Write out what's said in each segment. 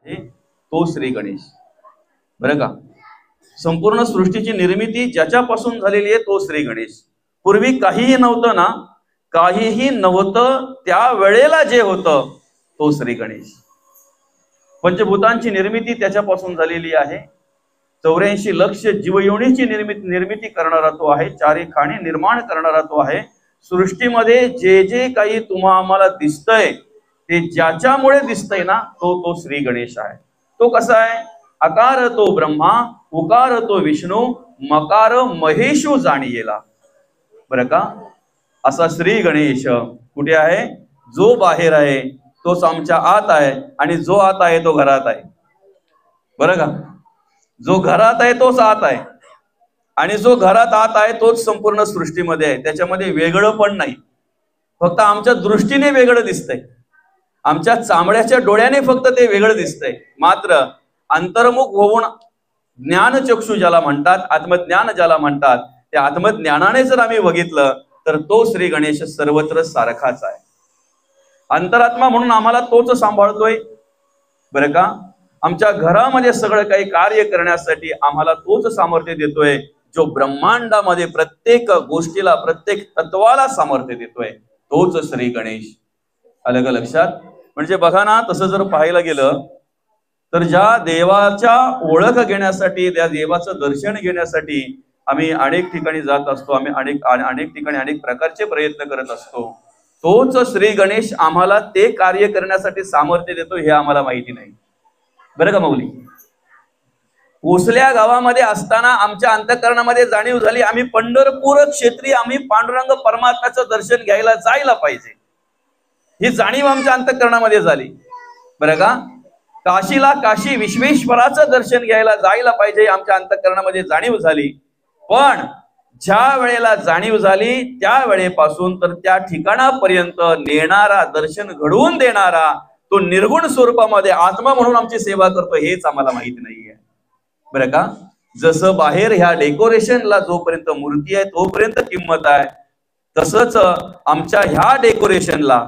तो श्री गणेश. बरं का, संपूर्ण सृष्टीची निर्मिती ज्याच्यापासून झालेली आहे तो श्री गणेश. पूर्वी काहीही नव्हतं ना, काहीही नव्हतं त्या वेळेला जे होतं तो श्री गणेश. पंचभूतांची निर्मिती त्याच्यापासून झालेली आहे. 84 लक्ष जीवयोनीची निर्मिती करणारा तो आहे. चारी खाणी निर्माण करणारा तो आहे. सृष्टीमध्ये जे जे काही तुम्हा आम्हाला दिसतंय ते ज्याच्यामुळे दिसतंय ना तो श्री गणेश आहे. तो कसा आहे? आकार तो ब्रह्मा, उकार तो विष्णू, मकार महेशू जाणीला. बरं का, असा श्री गणेश कुठे आहे? जो बाहेर आहे तोच आमच्या आत आहे, आणि जो आत आहे तो घरात आहे. बरं का, जो घरात आहे तोच आत आहे, आणि जो घरात आत आहे तोच संपूर्ण सृष्टीमध्ये आहे. त्याच्यामध्ये वेगळं पण नाही, फक्त आमच्या दृष्टीने वेगळं दिसतंय. आमच्या चामड्याच्या डोळ्याने फक्त ते वेगळं दिसतंय. मात्र अंतर्मुख होऊन ज्ञानचक्षु ज्याला म्हणतात, आत्मज्ञान ज्याला म्हणतात, त्या आत्मज्ञानाने जर आम्ही बघितलं तर तो श्री गणेश सर्वत्र सारखाच आहे. अंतरात्मा म्हणून आम्हाला तोच सांभाळतोय. बरं का, आमच्या घरामध्ये सगळं काही कार्य करण्यासाठी आम्हाला तोच सामर्थ्य देतोय, जो ब्रह्मांडामध्ये प्रत्येक गोष्टीला, प्रत्येक तत्वाला सामर्थ्य देतोय, तोच श्री गणेश. आलं का लक्षात? म्हणजे बघा ना, तसं जर पाहायला गेलं तर ज्या देवाच्या ओळख घेण्यासाठी, त्या देवाचं दर्शन घेण्यासाठी आम्ही अनेक ठिकाणी जात असतो, आम्ही अनेक ठिकाणी अनेक प्रकारचे प्रयत्न करत असतो, तोच श्री गणेश आम्हाला ते कार्य करण्यासाठी सामर्थ्य देतो हे आम्हाला माहिती नाही. बरं का माऊली? कोसल्या गावामध्ये असताना आमच्या अंतःकरणामध्ये जाणीव झाली, आम्ही पंढरपूर क्षेत्री, आम्ही पांडुरंग परमात्म्याचं दर्शन घ्यायला जायला पाहिजे, ही जाणीव आमच्या अंतःकरणामध्ये झाली. बरं का, काशीला काशी विश्वेश्वराचं दर्शन घ्यायला जायला पाहिजे, आमच्या अंतःकरणामध्ये जाणीव झाली. पण ज्या वेळेला जाणीव झाली त्या वेळेपासून तर त्या ठिकाणापर्यंत नेणारा, दर्शन घडवून देणारा तो निर्गुण स्वरूपामध्ये आत्मा म्हणून आमची सेवा करतो हेच आम्हाला माहिती नाहीये. बरं का, जसं बाहेर ह्या डेकोरेशनला जोपर्यंत मूर्ती आहे तोपर्यंत किंमत आहे, तसंच आमच्या ह्या डेकोरेशनला,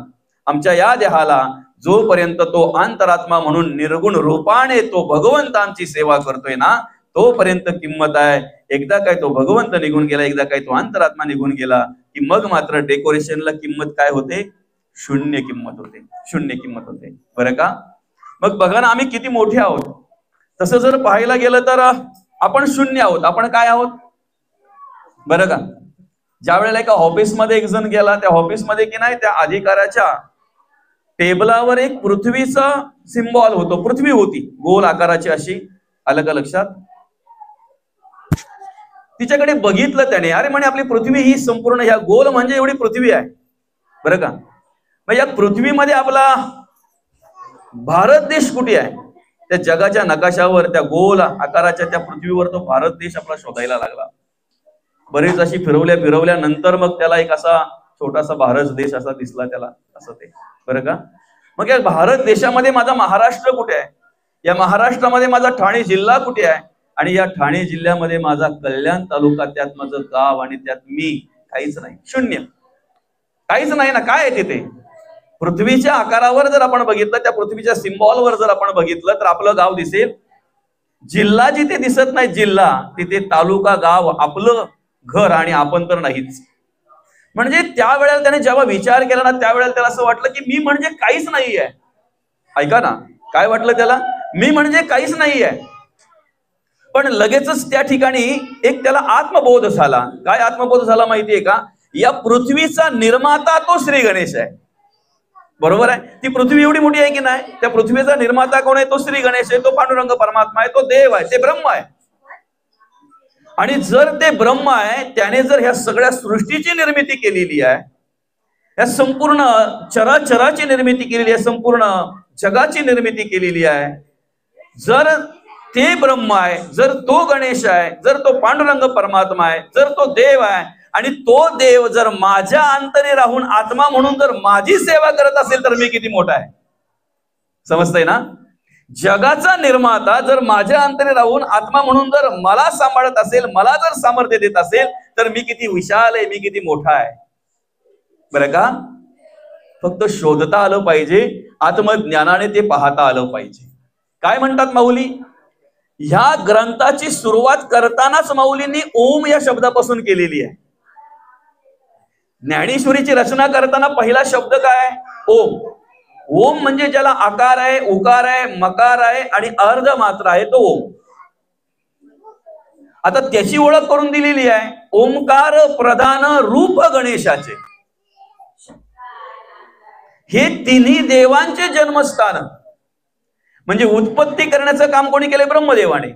आमच्या या देहाला जोपर्यंत तो अंतरात्मा म्हणून निर्गुण रूपाने तो भगवंत आमची सेवा करतोय ना, तोपर्यंत किंमत आहे. एकदा काय तो भगवंत निघून गेला, एकदा काय तो अंतरात्मा निघून गेला की मग मात्र डेकोरेशनला किंमत काय होते? शून्य किंमत होते, शून्य किंमत होते. बरं का, मग बघा ना, आम्ही किती मोठे आहोत. तसं जर पाहायला गेलं तर आपण शून्य आहोत. आपण काय आहोत? बरं का, ज्या वेळेला एका ऑफिसमध्ये एक जण गेला, त्या ऑफिसमध्ये की नाही, त्या अधिकाऱ्याच्या टेबलावर एक पृथ्वीचा सिम्बॉल होतो, पृथ्वी होती गोल आकाराची अशी. आलं का लक्षात? तिच्याकडे बघितलं त्याने, अरे म्हणे आपली पृथ्वी ही संपूर्ण, ह्या गोल म्हणजे एवढी पृथ्वी आहे. बरं का, मग या पृथ्वीमध्ये आपला भारत देश कुठे आहे? त्या जगाच्या नकाशावर, त्या गोल आकाराच्या त्या पृथ्वीवर तो भारत देश आपला शोधायला लागला. बरेच अशी फिरवल्या नंतर मग त्याला एक असा छोटासा भारत देश असा दिसला त्याला, असं ते. बरं का, मग या भारत देशामध्ये माझा महाराष्ट्र कुठे आहे? या महाराष्ट्रामध्ये माझा ठाणे जिल्हा कुठे आहे? आणि या ठाणे जिल्ह्यामध्ये माझा कल्याण तालुका, त्यात माझं गाव, आणि त्यात मी, काहीच नाही, शून्य, काहीच नाही ना. काय आहे तिथे? पृथ्वीच्या आकारावर जर आपण बघितलं, त्या पृथ्वीच्या सिम्बॉलवर जर आपण बघितलं तर आपलं गाव दिसेल. जिल्हा जिथे दिसत नाही, जिल्हा तिथे तालुका, गाव, आपलं घर, आणि आपण तर नाहीच. म्हणजे त्यावेळेला त्याने जेव्हा विचार केला ना, त्यावेळेला त्याला असं वाटलं की मी म्हणजे काहीच नाहीये. ऐका ना, काय वाटलं त्याला? मी म्हणजे काहीच नाहीये. पण लगेचच त्या ठिकाणी एक त्याला आत्मबोध झाला. काय आत्मबोध झाला माहितीये का? या पृथ्वीचा निर्माता तो श्री गणेश आहे. बरोबर आहे? ती पृथ्वी एवढी मोठी आहे की नाही, त्या पृथ्वीचा निर्माता कोण आहे? तो श्री गणेश आहे, तो पांडुरंग परमात्मा आहे, तो देव आहे, ते ब्रह्म आहे. आणि जर ते ब्रह्म आहे, त्याने जर ह्या सगळ्या सृष्टीची निर्मिती केलेली आहे, या संपूर्ण चराचराची निर्मिती केलेली आहे, संपूर्ण जगाची निर्मिती केलेली आहे, जर ते ब्रह्म आहे, जर तो गणेश आहे, जर तो पांडुरंग परमात्मा आहे, जर तो देव आहे, आणि तो देव जर माझ्या अंतरी राहून आत्मा म्हणून जर माझी सेवा करत असेल तर मी किती मोठा आहे. समजतंय ना? जगाचा निर्माता जर माझ्या अंतरी राहून आत्मा म्हणून जर मला सांभाळत असेल, मला जर सामर्थ्य देत असेल तर मी किती विशाल आहे, मी किती मोठा आहे. बरं का, फक्त शोधता आलं पाहिजे, आत्मज्ञानाने ते पाहता आलं पाहिजे. काय म्हणतात माऊली? ह्या ग्रंथाची सुरुवात करतानाच माऊलींनी ओम या शब्दापासून केलेली आहे. ज्ञानेश्वरीची रचना करताना पहिला शब्द काय? ओम. ओम म्हणजे ज्याला आकार आहे, उकार आहे, मकार आहे आणि अर्ध मात्र आहे तो ओम. आता त्याची ओळख करून दिलेली आहे, ओंकार प्रधान रूप गणेशाचे. हे तिन्ही देवांचे जन्मस्थान. म्हणजे उत्पत्ती करण्याचं काम कोणी केले? ब्रह्मदेवाने.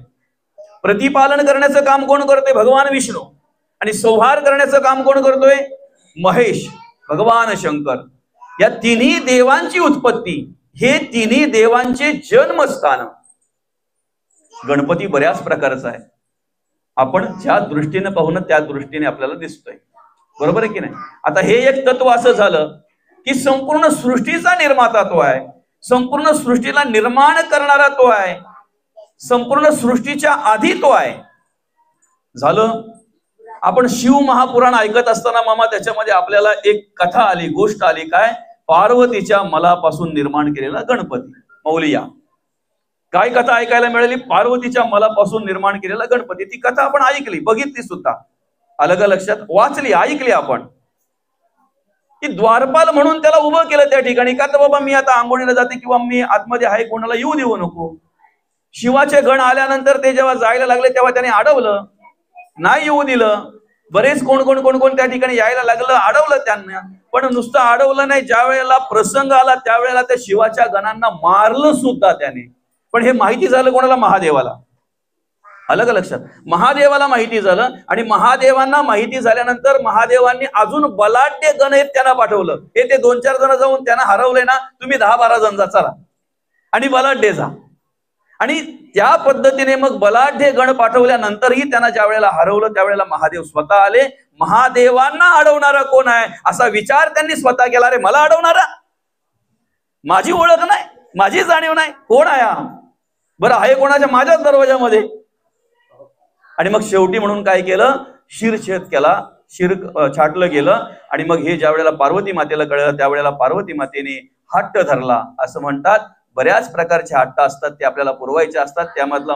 प्रतिपालन करण्याचं काम कोण करतोय? भगवान विष्णू. आणि संहार करण्याचं काम कोण करतोय? महेश, भगवान शंकर. या तिन्ही देवांची उत्पत्ती, हे तिन्ही देवांचे जन्मस्थान. गणपती बऱ्याच प्रकारचा आहे. आपण ज्या दृष्टीने पाहू ना त्या दृष्टीने आपल्याला दिसतोय. बरोबर आहे की नाही? आता हे एक तत्व असं झालं की संपूर्ण सृष्टीचा निर्माता तो आहे, संपूर्ण सृष्टीला निर्माण करणारा तो आहे, संपूर्ण सृष्टीच्या आधी तो आहे. झालं. आपण शिव महापुराण ऐकत असताना मामा त्याच्यामध्ये आपल्याला एक कथा आली, गोष्ट आली. काय? पार्वतीच्या मलापासून निर्माण केलेला गणपती. मौलिया काय कथा ऐकायला मिळाली? पार्वतीच्या मलापासून निर्माण केलेला गणपती. ती कथा आपण ऐकली, बघितली सुद्धा, अलग लक्षात वाचली, ऐकली आपण. की द्वारपाल म्हणून त्याला उभं केलं त्या ठिकाणी. का तर बाबा मी आता आंघोळीला जाते किंवा मी आतमध्ये आहे, कोणाला येऊ देऊ नको. शिवाचे गण आल्यानंतर ते जेव्हा जायला लागले तेव्हा त्याने अडवलं, नाही येऊ दिलं. बरेच कोण कोण कोण कोण त्या ठिकाणी यायला लागलं, अडवलं त्यांना. पण नुसतं अडवलं नाही, ज्या वेळेला प्रसंग आला त्यावेळेला त्या शिवाच्या गणांना मारलं सुद्धा त्याने. पण हे माहिती झालं कोणाला? महादेवाला. अलग लक्षात, महादेवाला माहिती झालं. आणि महादेवांना माहिती झाल्यानंतर महादेवांनी अजून बलाढ्य गण आहेत त्यांना पाठवलं. हे ते 2-4 जण जाऊन त्यांना हरवले ना, तुम्ही 10-12 जण जा चला आणि बलाढ्य जा. आणि त्या पद्धतीने मग बलाढ्य गण पाठवल्यानंतरही त्यांना ज्या वेळेला हरवलं त्यावेळेला महादेव स्वतः आले. महादेवांना अडवणारा कोण आहे असा विचार त्यांनी स्वतः केला. रे मला अडवणारा? माझी ओळख नाही, माझी जाणीव नाही, कोण आहे हा? बरं आहे कोणाच्या? माझ्याच दरवाजामध्ये. आणि मग शेवटी म्हणून काय केलं? शिरछेद केला, शिर छाटलं गेलं. आणि मग हे ज्या वेळेला पार्वती मातेला कळलं त्यावेळेला पार्वती मातेने हट्ट धरला. असं म्हणतात बऱ्याच प्रकारचे हट्ट असतात, ते आपल्याला पुरवायचे असतात. त्यामधला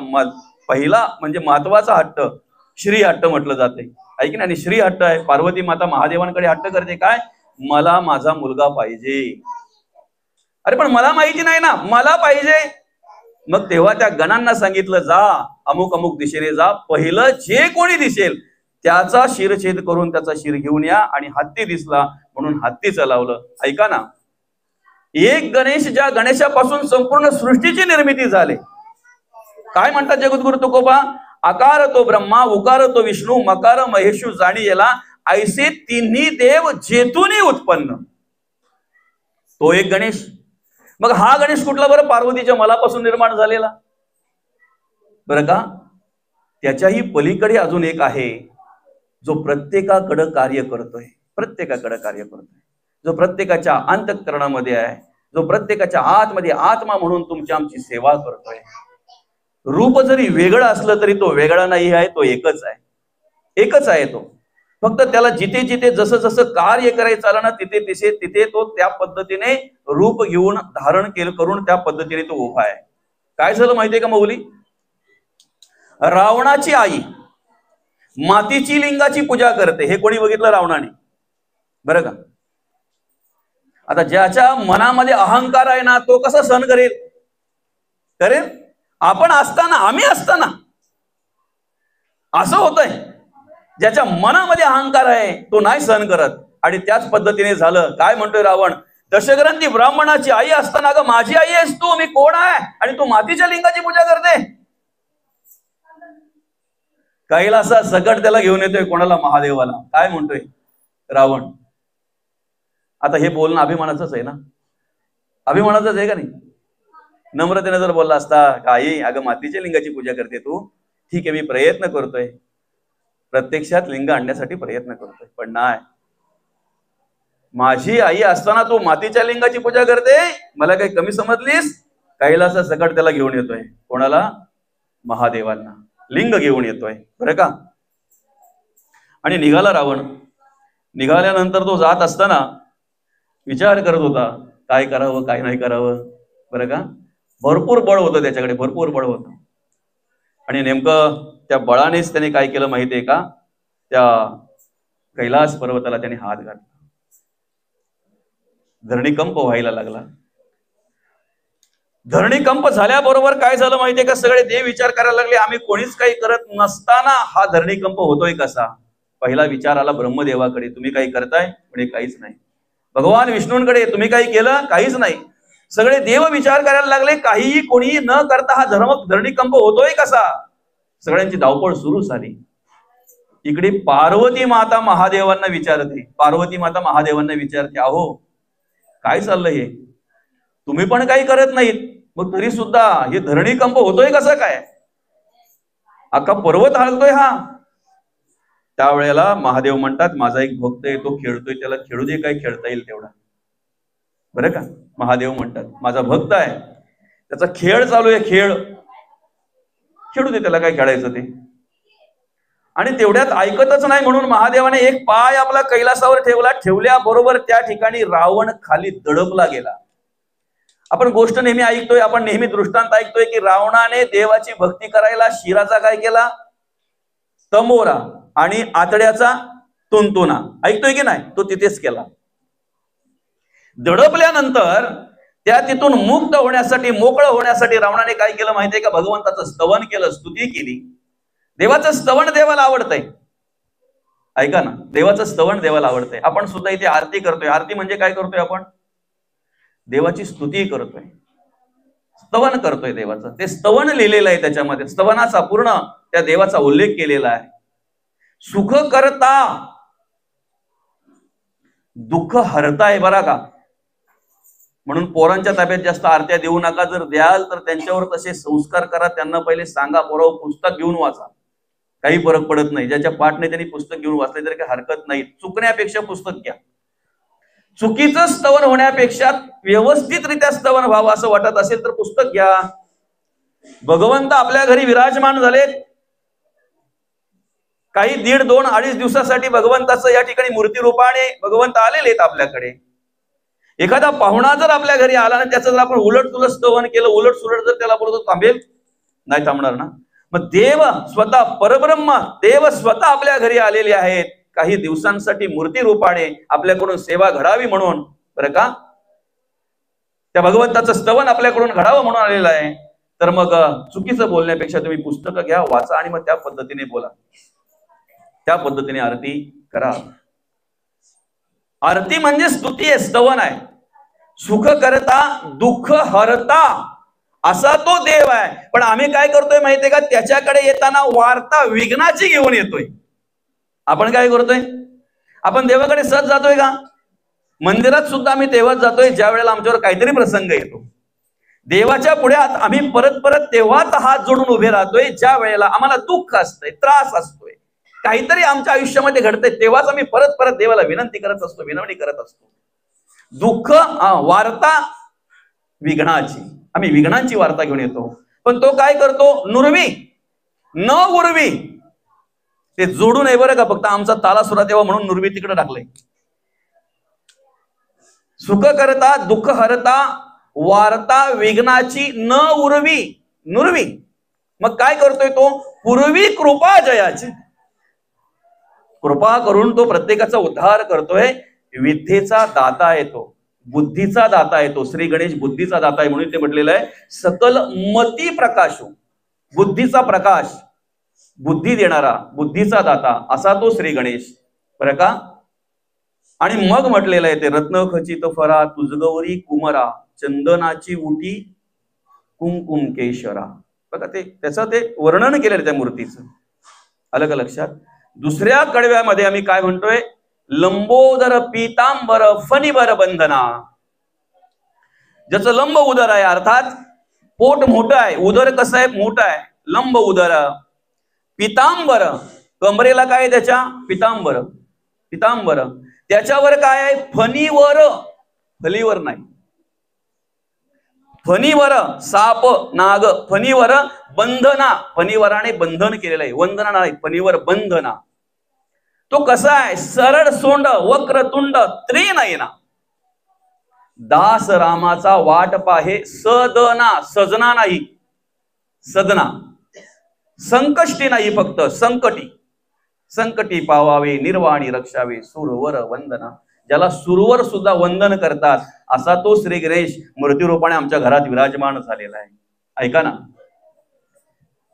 पहिला म्हणजे महत्वाचा हट्ट श्री हट्ट म्हटलं जाते, ऐक ना. आणि श्री हट्ट आहे. पार्वती माता महादेवांकडे हट्ट करते, काय? मला माझा मुलगा पाहिजे. अरे पण मला माहिती नाही ना, मला पाहिजे. मग तेव्हा त्या गणांना सांगितलं, जा अमुक अमुक दिशेने जा, पहिलं जे कोणी दिसेल त्याचा शिरछेद करून त्याचा शिर घेऊन या. आणि हत्ती दिसला म्हणून हत्ती चालवलं. ऐका ना, एक गणेश, ज्या गणेशापासून संपूर्ण सृष्टीची निर्मिती झाली. काय म्हणतात जगद्गुरु तुकोबा? आकार तो ब्रह्मा, उकार तो विष्णू, मकार महेशू जाणीला, ऐसे तिन्ही देव जेतूनी उत्पन्न. तो एक गणेश. मग हा गणेश कुठला बरं? पार्वतीच्या मलापासून निर्माण झालेला. बरं का? त्याच्याही पलीकडे अजून एक आहे जो प्रत्येकाकडे कार्य करतोय, प्रत्येकाकडे कार्य करतोय, जो प्रत्येकाच्या अंतःकरणामध्ये आहे, जो प्रत्येकाच्या आतमध्ये आत्मा म्हणून तुमची आमची सेवा करतोय. रूप जरी वेगळं असलं तरी तो वेगळा नाही आहे, तो एकच आहे, एकच आहे तो. फक्त त्याला जिथे जिथे जसं जसं कार्य करायचं आलं ना तिथे तिथे तिथे तो त्या पद्धतीने रूप घेऊन धारण केलं करून त्या पद्धतीने तो उभा आहे. काय झालं माहितीये का माऊली? रावणाची आई मातीची लिंगाची पूजा करते. हे कोणी बघितलं? रावणाने. बरं का? आता ज्याच्या मनामध्ये अहंकार आहे ना तो कसा सहन करेल? करेल? आपण असताना, आम्ही असताना असं होतंय. ज्याच्या मनामध्ये अहंकार आहे तो नाही सहन करत. आणि त्याच पद्धतीने झालं. काय म्हणतोय रावण? दशग्रंथी ब्राह्मणाची आई असताना ग माझी आई आहेस तू, मी कोण आहे? आणि तू मातीच्या लिंगाची पूजा करते. कैलासा सकट त्याला घेऊन येतोय. कोणाला? महादेवाला. काय म्हणतोय रावण? आता हे बोलणं अभिमानाचंच आहे ना, अभिमानाचंच आहे का नाही? नम्रतेने जर बोलला असता, काही अगं मातीच्या लिंगाची पूजा करते तू, ठीक आहे मी प्रयत्न करतोय, प्रत्यक्षात लिंग आणण्यासाठी प्रयत्न करतोय, पण नाही, माझी आई असताना तू मातीच्या लिंगाची पूजा करते, मला काही कमी समजलीस? कैलासा सकट त्याला घेऊन येतोय. कोणाला? महादेवांना. लिंग घेऊन येतोय. बरं का? आणि निघाला रावण. निघाल्यानंतर तो जात असताना विचार करत होता काय करावं काय नाही करावं. बरं का? भरपूर बळ होतं त्याच्याकडे, भरपूर बळ होतं. आणि नेमकं त्या बळानेच त्याने काय केलं माहितीये का, त्या कैलास पर्वताला त्याने हात घातला. धरणीकंप व्हायला लागला. धरणीकंप झाल्याबरोबर काय झालं माहितीये का, सगळे देव विचार करायला लागले, आम्ही कोणीच काही करत नसताना हा धरणीकंप होतोय कसा. पहिला विचार आला ब्रह्मदेवाकडे, तुम्ही काही करताय? म्हणजे काहीच नाही. भगवान विष्णूंकडे, तुम्ही काही केलं? काहीच नाही. सगळे देव विचार करायला लागले, काहीही कोणी न करता हा धरणीकंप होतोय कसा. सगळ्यांची धावपळ सुरू झाली. इकडे पार्वती माता महादेवांना विचारते, पार्वती माता महादेवांना विचारते, अहो काय चाललंय हे, तुम्ही पण काही करत नाहीत, मग तरी सुद्धा हे धरणीकंप होतोय कसं काय, अख्खा पर्वत हलतोय हा. त्यावेळेला महादेव म्हणतात, माझा एक भक्त आहे, तो खेळतोय, त्याला खेळू दे, काय खेळता येईल तेवढा. बरं का, महादेव म्हणतात माझा भक्त आहे, त्याचा खेळ चालू आहे, खेळू दे त्याला, काय खेळायचं ते. आणि तेवढ्यात ऐकतच नाही म्हणून महादेवाने एक पाय आपला कैलासावर ठेवला. ठेवल्याबरोबर त्या ठिकाणी रावण खाली दडपला गेला. आपण गोष्ट नेहमी ऐकतोय, आपण नेहमी दृष्टांत ऐकतोय की रावणाने देवाची भक्ती करायला शिराचा काय केला, तंबोरा, आणि आतड्याचा तुंतुना, ऐकतोय की नाही, तो तिथेच केला. दडपल्यानंतर त्या तिथून मुक्त होण्यासाठी, मोकळं होण्यासाठी रावणाने काय केलं माहितीये का, भगवंताचं स्तवन केलं, स्तुती केली. देवाचं स्तवन देवाला आवडतंय. ऐका ना, देवाचं स्तवन देवाला आवडतंय. आपण सुद्धा इथे आरती करतोय. आरती म्हणजे काय करतोय आपण, देवाची स्तुती करतोय, स्तवन करतोय देवाचं. ते स्तवन लिहिलेलं आहे त्याच्यामध्ये, स्तवनाचा पूर्ण त्या देवाचा उल्लेख केलेला आहे. सुख करता दुःख हरताय, बरा का. म्हणून पोरांच्या ताब्यात जास्त आरत्या देऊ नका. जर द्याल तर त्यांच्यावर तसे संस्कार करा. त्यांना पहिले सांगा, पोराव पुस्तक घेऊन वाचा, काही फरक पडत नाही. ज्याच्या पाठ नाही त्यांनी पुस्तक घेऊन वाचले तरी काही हरकत नाही. चुकण्यापेक्षा पुस्तक घ्या. चुकीचं स्तवन होण्यापेक्षा व्यवस्थितरित्या स्तवन व्हावं असं वाटत असेल तर पुस्तक घ्या. भगवंत आपल्या घरी विराजमान झालेत. काही 1.5, 2, 2.5 दिवसासाठी भगवंताचं या ठिकाणी मूर्ती रूपाने भगवंत आलेले आहेत आपल्याकडे. एखादा पाहुणा जर आपल्या घरी आला आणि त्याचं जर आपण उलट तुलट स्तवन केलं, उलट सुलट जर त्याला बोलतो, थांबेल? नाही थांबणार ना. मग देव स्वतः, परब्रह्म देव स्वतः आपल्या घरी आलेले आहेत काही दिवसांसाठी मूर्ती रूपाने आपल्याकडून सेवा घडावी म्हणून, बरं का. त्या भगवंताचं स्तवन आपल्याकडून घडावं म्हणून आलेलं आहे. तर मग चुकीचं बोलण्यापेक्षा तुम्ही पुस्तकं घ्या, वाचा, आणि मग त्या पद्धतीने बोला, त्या पद्धतीने आरती करा. आरती म्हणजे स्तुती आहे, स्तवन आहे. सुख करता दुःख हरता असा तो देव आहे. पण आम्ही काय करतोय माहितीये का, त्याच्याकडे येताना वार्ता विघ्नाची घेऊन येतोय. आपण काय करतोय, आपण देवाकडे सहज जातोय का? मंदिरात सुद्धा आम्ही तेव्हाच जातोय ज्या वेळेला आमच्यावर काहीतरी प्रसंग येतो. देवाच्या पुढे आम्ही परत परत तेव्हाच हात जोडून उभे राहतोय ज्या वेळेला आम्हाला दुःख असतंय, त्रास असतोय, काहीतरी आमच्या आयुष्यामध्ये घडतंय, तेव्हाच आम्ही परत परत देवाला विनंती करत असतो, विनवणी करत असतो. दुःख वार्ता विघ्नाची, आम्ही विघ्नांची वार्ता घेऊन येतो. पण तो काय करतो, नुरवी न उर्वी, ते जोडू नये बरं का, फक्त आमचा ताला सुरा तेव्हा म्हणून नुरवी तिकडे टाकलंय. सुख करता दुःख हरता वार्ता विघ्नाची न उर्वी, नुरवी. मग काय करतोय तो, पूर्वी कृपा जयाची, कृपा करून तो प्रत्येकाचा उद्धार करतोय. विद्येचा दाता आहे तो, बुद्धीचा दाता आहे तो. श्री गणेश बुद्धीचा दाता आहे म्हणून ते म्हटलेलं आहे, सकल मती प्रकाशो, बुद्धीचा प्रकाश, बुद्धी देणारा, बुद्धीचा दाता असा तो श्री गणेश, बरं का. आणि मग म्हटलेलं आहे ते, रत्न खचित फरा तुझगौरी कुमरा, चंदनाची उटी कुंकुम केशरा. बघा ते त्याचं ते वर्णन केलेलं त्या मूर्तीचं, आलं का लक्षात. दुसऱ्या कडव्यामध्ये आम्ही काय म्हणतोय, लंबोदर पीतांबर फणीवर बंधना. ज्याचं लंब उदर आहे, अर्थात पोट मोठं आहे, उदर कसं आहे, मोठं आहे, लंब उदर. पीतांबर, कमरेला काय आहे त्याच्या, पितांबर, पितांबर. त्याच्यावर काय आहे, फणीवर, फलीवर नाही, फणीवर साप नाग, फणीवर बंधना, फणीवराने बंधन केलेलं आहे, वंदना नाही, फणीवर बंधना. तो कसा आहे, सरळ सोंड, वक्रतुंड, त्रिनयना. दास रामाचा वाट पाहे सदना, सजना नाही, सदना, संकष्टी नाही, फक्त संकटी, संकटी पावावे निर्वाणी रक्षावे सुरवर वंदना. ज्याला सुरवर सुद्धा वंदन करतात असा तो श्री गणेश मूर्तिरूपाने आमच्या घरात विराजमान झालेला आहे. ऐका ना,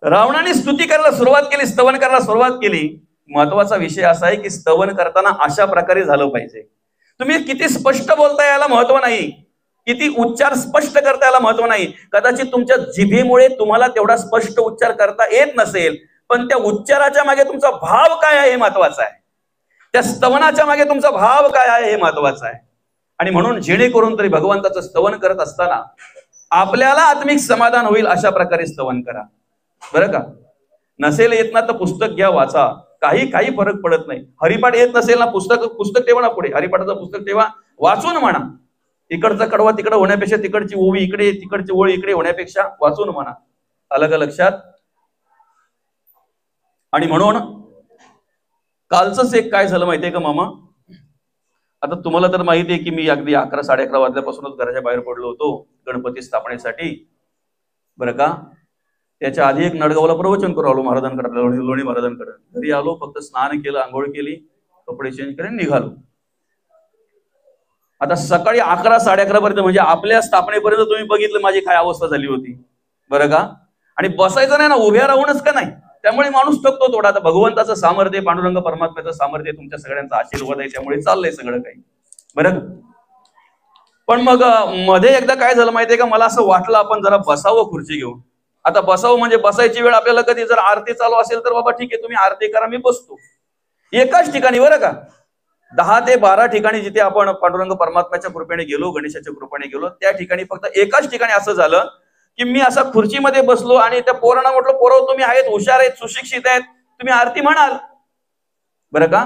रावणाने स्तुती करायला सुरुवात केली, स्तवन करायला सुरुवात केली. महत्वाचा विषय असा आहे की स्तवन करताना अशा प्रकारे झालं पाहिजे. तुम्ही किती स्पष्ट बोलता याला महत्व नाही, किती उच्चार स्पष्ट करता याला महत्व नाही. कदाचित तुमच्या जिभेमुळे तुम्हाला तेवढा स्पष्ट उच्चार करता येत नसेल, पण त्या उच्चाराच्या मागे तुमचा भाव काय आहे हे महत्वाचं आहे. त्या स्तवनाच्या मागे तुमचा भाव काय आहे हे महत्वाचं आहे. आणि म्हणून जेणेकरून तरी भगवंताचं स्तवन करत असताना आपल्याला आत्मिक समाधान होईल अशा प्रकारे स्तवन करा, बरं का. नसेल येत ना तर पुस्तक घ्या, वाचा, काही फरक पडत नाही. हरिपाठ येत नसेल ना, पुस्तक ठेवा ना पुढे, हरिपाठाचं पुस्तक ठेवा, वाचून म्हणा. इकडचा कडवा तिकडे होण्यापेक्षा, तिकडची ओवी इकडे, तिकडची ओळ इकडे होण्यापेक्षा वाचून म्हणा. आलं का लक्षात? आणि म्हणून कालच एक काय झालं माहितीये का मामा, आता तुम्हाला तर माहिती आहे की मी अगदी 11-11:30 वाजल्यापासूनच घराच्या बाहेर पडलो होतो गणपती स्थापनेसाठी, बरं का. त्याच्या आधी एक नडगावला प्रवचन करू आलो महाराजांकडे, लोणी महाराजांकडे. घरी आलो, फक्त स्नान केलं, आंघोळ केली, कपडे चेंज करून निघालो. आता सकाळी 11-11:30 पर्यंत, म्हणजे आपल्या स्थापनेपर्यंत तुम्ही बघितलं माझी काय अवस्था झाली होती, बरं का. आणि बसायचं नाही ना, उभ्या राहूनच का नाही, त्यामुळे माणूस थकतो थोडा. आता भगवंताचं सामर्थ्य, पांडुरंग परमात्म्याचं सामर्थ्य, तुमच्या सगळ्यांचा आशीर्वाद आहे, त्यामुळे चाललंय सगळं काही, बरं. पण मग मध्ये एकदा काय झालं माहितीये का, मला असं वाटलं आपण जरा बसावं खुर्ची घेऊन. आता बसावं म्हणजे बसायची वेळ आपल्याला कधी, जर आरती चालू असेल तर बाबा ठीक आहे तुम्ही आरती करा, मी बसतो एकाच ठिकाणी, बरं का. 10 ते 12 ठिकाणी जिथे आपण पांडुरंग परमात्म्याच्या कृपेने गेलो, गणेशाच्या कृपेने गेलो, त्या ठिकाणी फक्त एकाच ठिकाणी असं झालं की मी असा खुर्चीमध्ये बसलो आणि त्या पोरांना म्हटलं, पोरं तुम्ही आहेत, हुशार आहेत, सुशिक्षित आहेत, तुम्ही आरती म्हणाल, बरं का.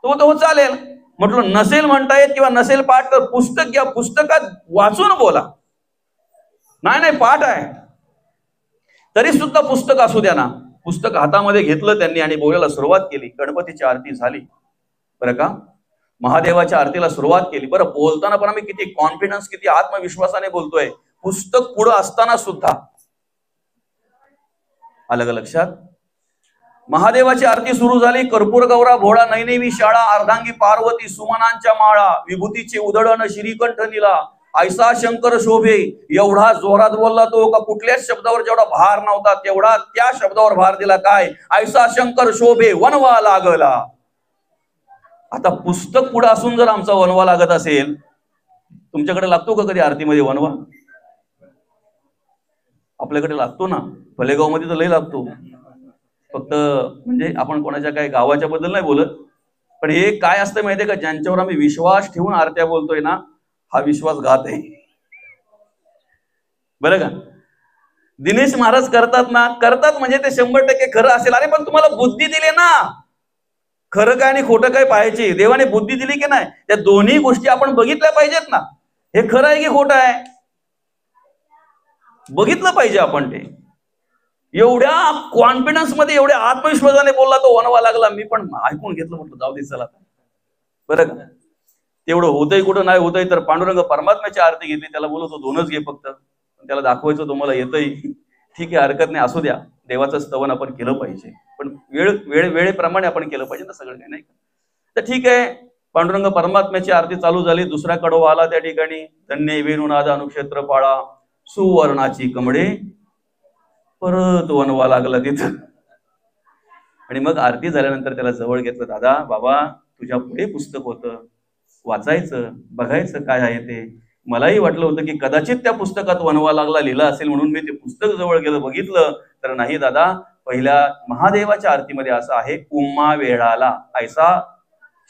तो चालेल म्हटलं. नसेल म्हणता येत किंवा नसेल पाठ तर पुस्तक घ्या, पुस्तकात वाचून बोला. नाही पाठ आहे तरी सुद्धा पुस्तक असू द्या ना. पुस्तक हातामध्ये घेतलं त्यांनी आणि बोलायला सुरुवात केली. गणपतीची आरती झाली, बरं का. महादेवाच्या आरतीला सुरुवात केली. बरं, बोलताना पण आम्ही किती कॉन्फिडन्स, किती आत्मविश्वासाने बोलतोय, पुस्तक पुढं असताना सुद्धा. आलं का लक्षात? महादेवाची आरती सुरू झाली. कर्पूर गौरा भोळा नैनेवी शाळा, अर्धांगी पार्वती सुमनांच्या माळा, विभूतीचे उधळण श्रीकंठ निला, ऐसा शंकर शोभे. एवढा जोरात बोलला तो का कुठल्याच शब्दावर जेवढा भार नव्हता तेवढा त्या शब्दावर भार दिला. काय? ऐसा शंकर शोभे वनवा लागला. आता पुस्तक पुढे असून जर आमचा वनवा लागत असेल, तुमच्याकडे लागतो का कधी आरतीमध्ये वनवा? आपल्याकडे लागतो ना, भलेगाव मध्ये तर लय लागतो. फक्त म्हणजे आपण कोणाच्या काय गावाच्या बद्दल नाही बोलत, पण हे काय असतं माहितीये का, ज्यांच्यावर आम्ही विश्वास ठेवून आरत्या बोलतोय ना, हा विश्वासघात आहे, बरं का. दिनेश महाराज करतात ना, करतात म्हणजे ते 100% खरं असेल. अरे पण तुम्हाला बुद्धी दिली ना, खरं काय आणि खोटं काय पाहायची, देवाने बुद्धी दिली की नाही, त्या दोन्ही गोष्टी आपण बघितल्या पाहिजेत ना. हे खरं आहे की खोटं आहे बघितलं पाहिजे आपण. ते एवढ्या कॉन्फिडन्स मध्ये, एवढ्या आत्मविश्वासाने बोलला तो वनवा लागला. मी पण ऐकून घेतलं, म्हटलं जाऊ दे चला, बरं का. तेवढं होतंय कुठं नाही होतंय तर पांडुरंग परमात्म्याची आरती घेतली, त्याला बोलतो 2च घे फक्त, त्याला दाखवायचं तुम्हाला येतंय, ठीक आहे हरकत नाही, असू द्या. देवाचं स्तवन आपण केलं पाहिजे, पण वेळेप्रमाणे आपण केलं पाहिजे ना सगळं काही, नाही का. तर ठीक आहे, पांडुरंग परमात्म्याची आरती चालू झाली. दुसरा कडवा आला त्या ठिकाणी. धन्य वेणुनाद अनुक्षेत्र पाळा, सुवर्णाची कमळे. परत वनवा लागला तिथं. आणि मग आरती झाल्यानंतर त्याला जवळ घेतलं. दादा बाबा, तुझ्या पुढे पुस्तक होतं, वाचायचं, बघायचं काय आहे ते. मलाही वाटलं होतं की कदाचित त्या पुस्तकात वनवा लागला लिहिला असेल, म्हणून मी ते पुस्तक जवळ गेलं, बघितलं तर नाही दादा, पहिल्या महादेवाच्या आरतीमध्ये असं आहे, उम्मा वेळाला ऐसा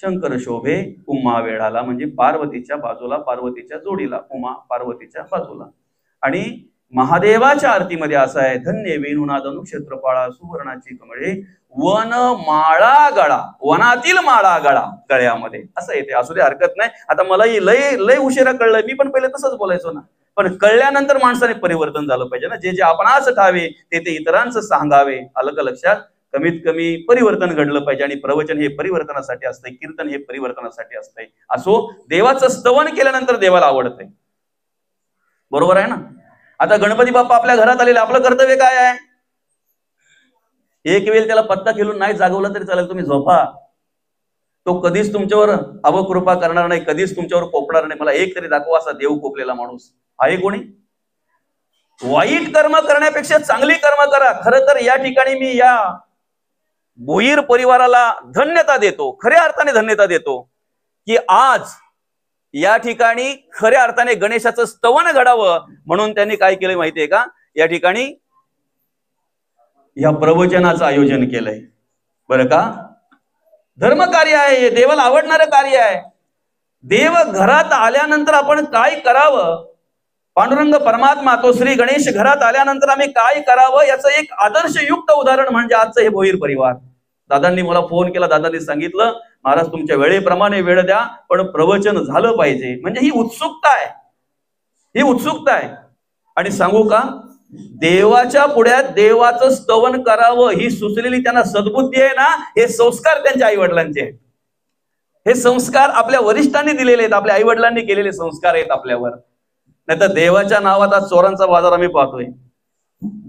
शंकर शोभे उम्मा वेळाला, म्हणजे पार्वतीच्या बाजूला, पार्वतीच्या जोडीला, उमा पार्वतीच्या बाजूला. आणि महादेवाच्या आरतीमध्ये असं आहे, धन्य वेणुनाद अनुक्षेत्रपाळा, सुवर्णाची कमळे, वन माळा गळा, वनातील माळा गळा गळ्यामध्ये, असं येते. असू दे हरकत नाही. आता मलाही लय उशिरा कळलं, मी पण पहिले तसंच बोलायचो ना, पण कळल्यानंतर माणसाने परिवर्तन झालं पाहिजे ना. जे आपणास ठावे ते इतरांचं सांगावे. आलं का लक्षात? कमीत कमी परिवर्तन घडलं पाहिजे. आणि प्रवचन हे परिवर्तनासाठी असतंय, कीर्तन हे परिवर्तनासाठी असतंय. असो, देवाचं स्तवन केल्यानंतर देवाला आवडतंय. बरोबर आहे ना? आता गणपती बाप्पा आपल्या घरात आलेले, आपलं कर्तव्य काय आहे? एक वेळ त्याला पत्ता खेळून नाही जागवलं तरी चालेल, तुम्ही झोपा. तो कधीच तुमच्यावर अवकृपा करणार नाही, कधीच तुमच्यावर कोपणार नाही. मला एक तरी दाखवा असा देव कोपलेला माणूस आहे कोणी? वाईट कर्म करण्यापेक्षा चांगली कर्म करा. खरं तर या ठिकाणी मी या भोईर परिवाराला धन्यता देतो, खऱ्या अर्थाने धन्यता देतो, की आज या ठिकाणी खऱ्या अर्थाने गणेशाचं स्तवन घडावं म्हणून त्यांनी काय केलंय माहितीये का? या ठिकाणी या प्रवचनाचं आयोजन केलंय. बरं का? धर्म कार्य आहे हे, देवाला आवडणारं कार्य आहे. देव घरात आल्यानंतर आपण काय करावं, पांडुरंग परमात्मा तो श्री गणेश घरात आल्यानंतर आम्ही काय करावं याचं एक आदर्शयुक्त उदाहरण म्हणजे आजचं हे भोईर परिवार. दादांनी मला फोन केला, दादांनी सांगितलं महाराज तुमच्या वेळेप्रमाणे वेळ द्या, पण प्रवचन झालं पाहिजे. म्हणजे ही उत्सुकता आहे, ही उत्सुकता आहे. आणि सांगू का, देवाच्या पुढ्यात देवाचं स्तवन करावं ही सुचलेली त्यांना सद्बुद्धी आहे ना, हे संस्कार त्यांच्या आई वडिलांचे आहेत. हे संस्कार आपल्या वरिष्ठांनी दिलेले आहेत, आपल्या आई वडिलांनी केलेले संस्कार आहेत आपल्यावर. नाही तर देवाच्या नावात आज चोरांचा बाजार आम्ही पाहतोय.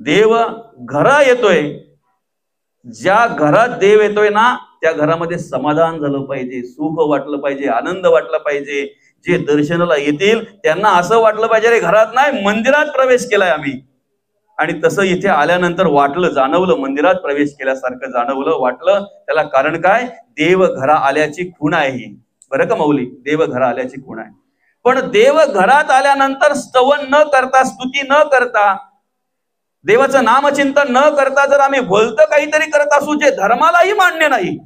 देव घरा येतोय, ज्या घरात देव येतोय ना त्या घरामध्ये समाधान झालं पाहिजे, सुख वाटलं पाहिजे, आनंद वाटला पाहिजे. जे दर्शनाला येतील त्यांना असं वाटलं पाहिजे रे घरात नाही मंदिरात प्रवेश केलाय आम्ही. आणि तसं इथे आल्यानंतर वाटलं, जाणवलं, मंदिरात प्रवेश केल्यासारखं जाणवलं, वाटलं. त्याला कारण काय? देव घरा आल्याची खूण आहे ही. बरं का माऊली? देव घरा आल्याची खूण आहे. पण देव घरात आल्यानंतर स्तवन न करता, स्तुती न करता, देवाचं नामचिंतन न करता जर आम्ही भलतं काहीतरी करत असू जे धर्मालाही मान्य नाही,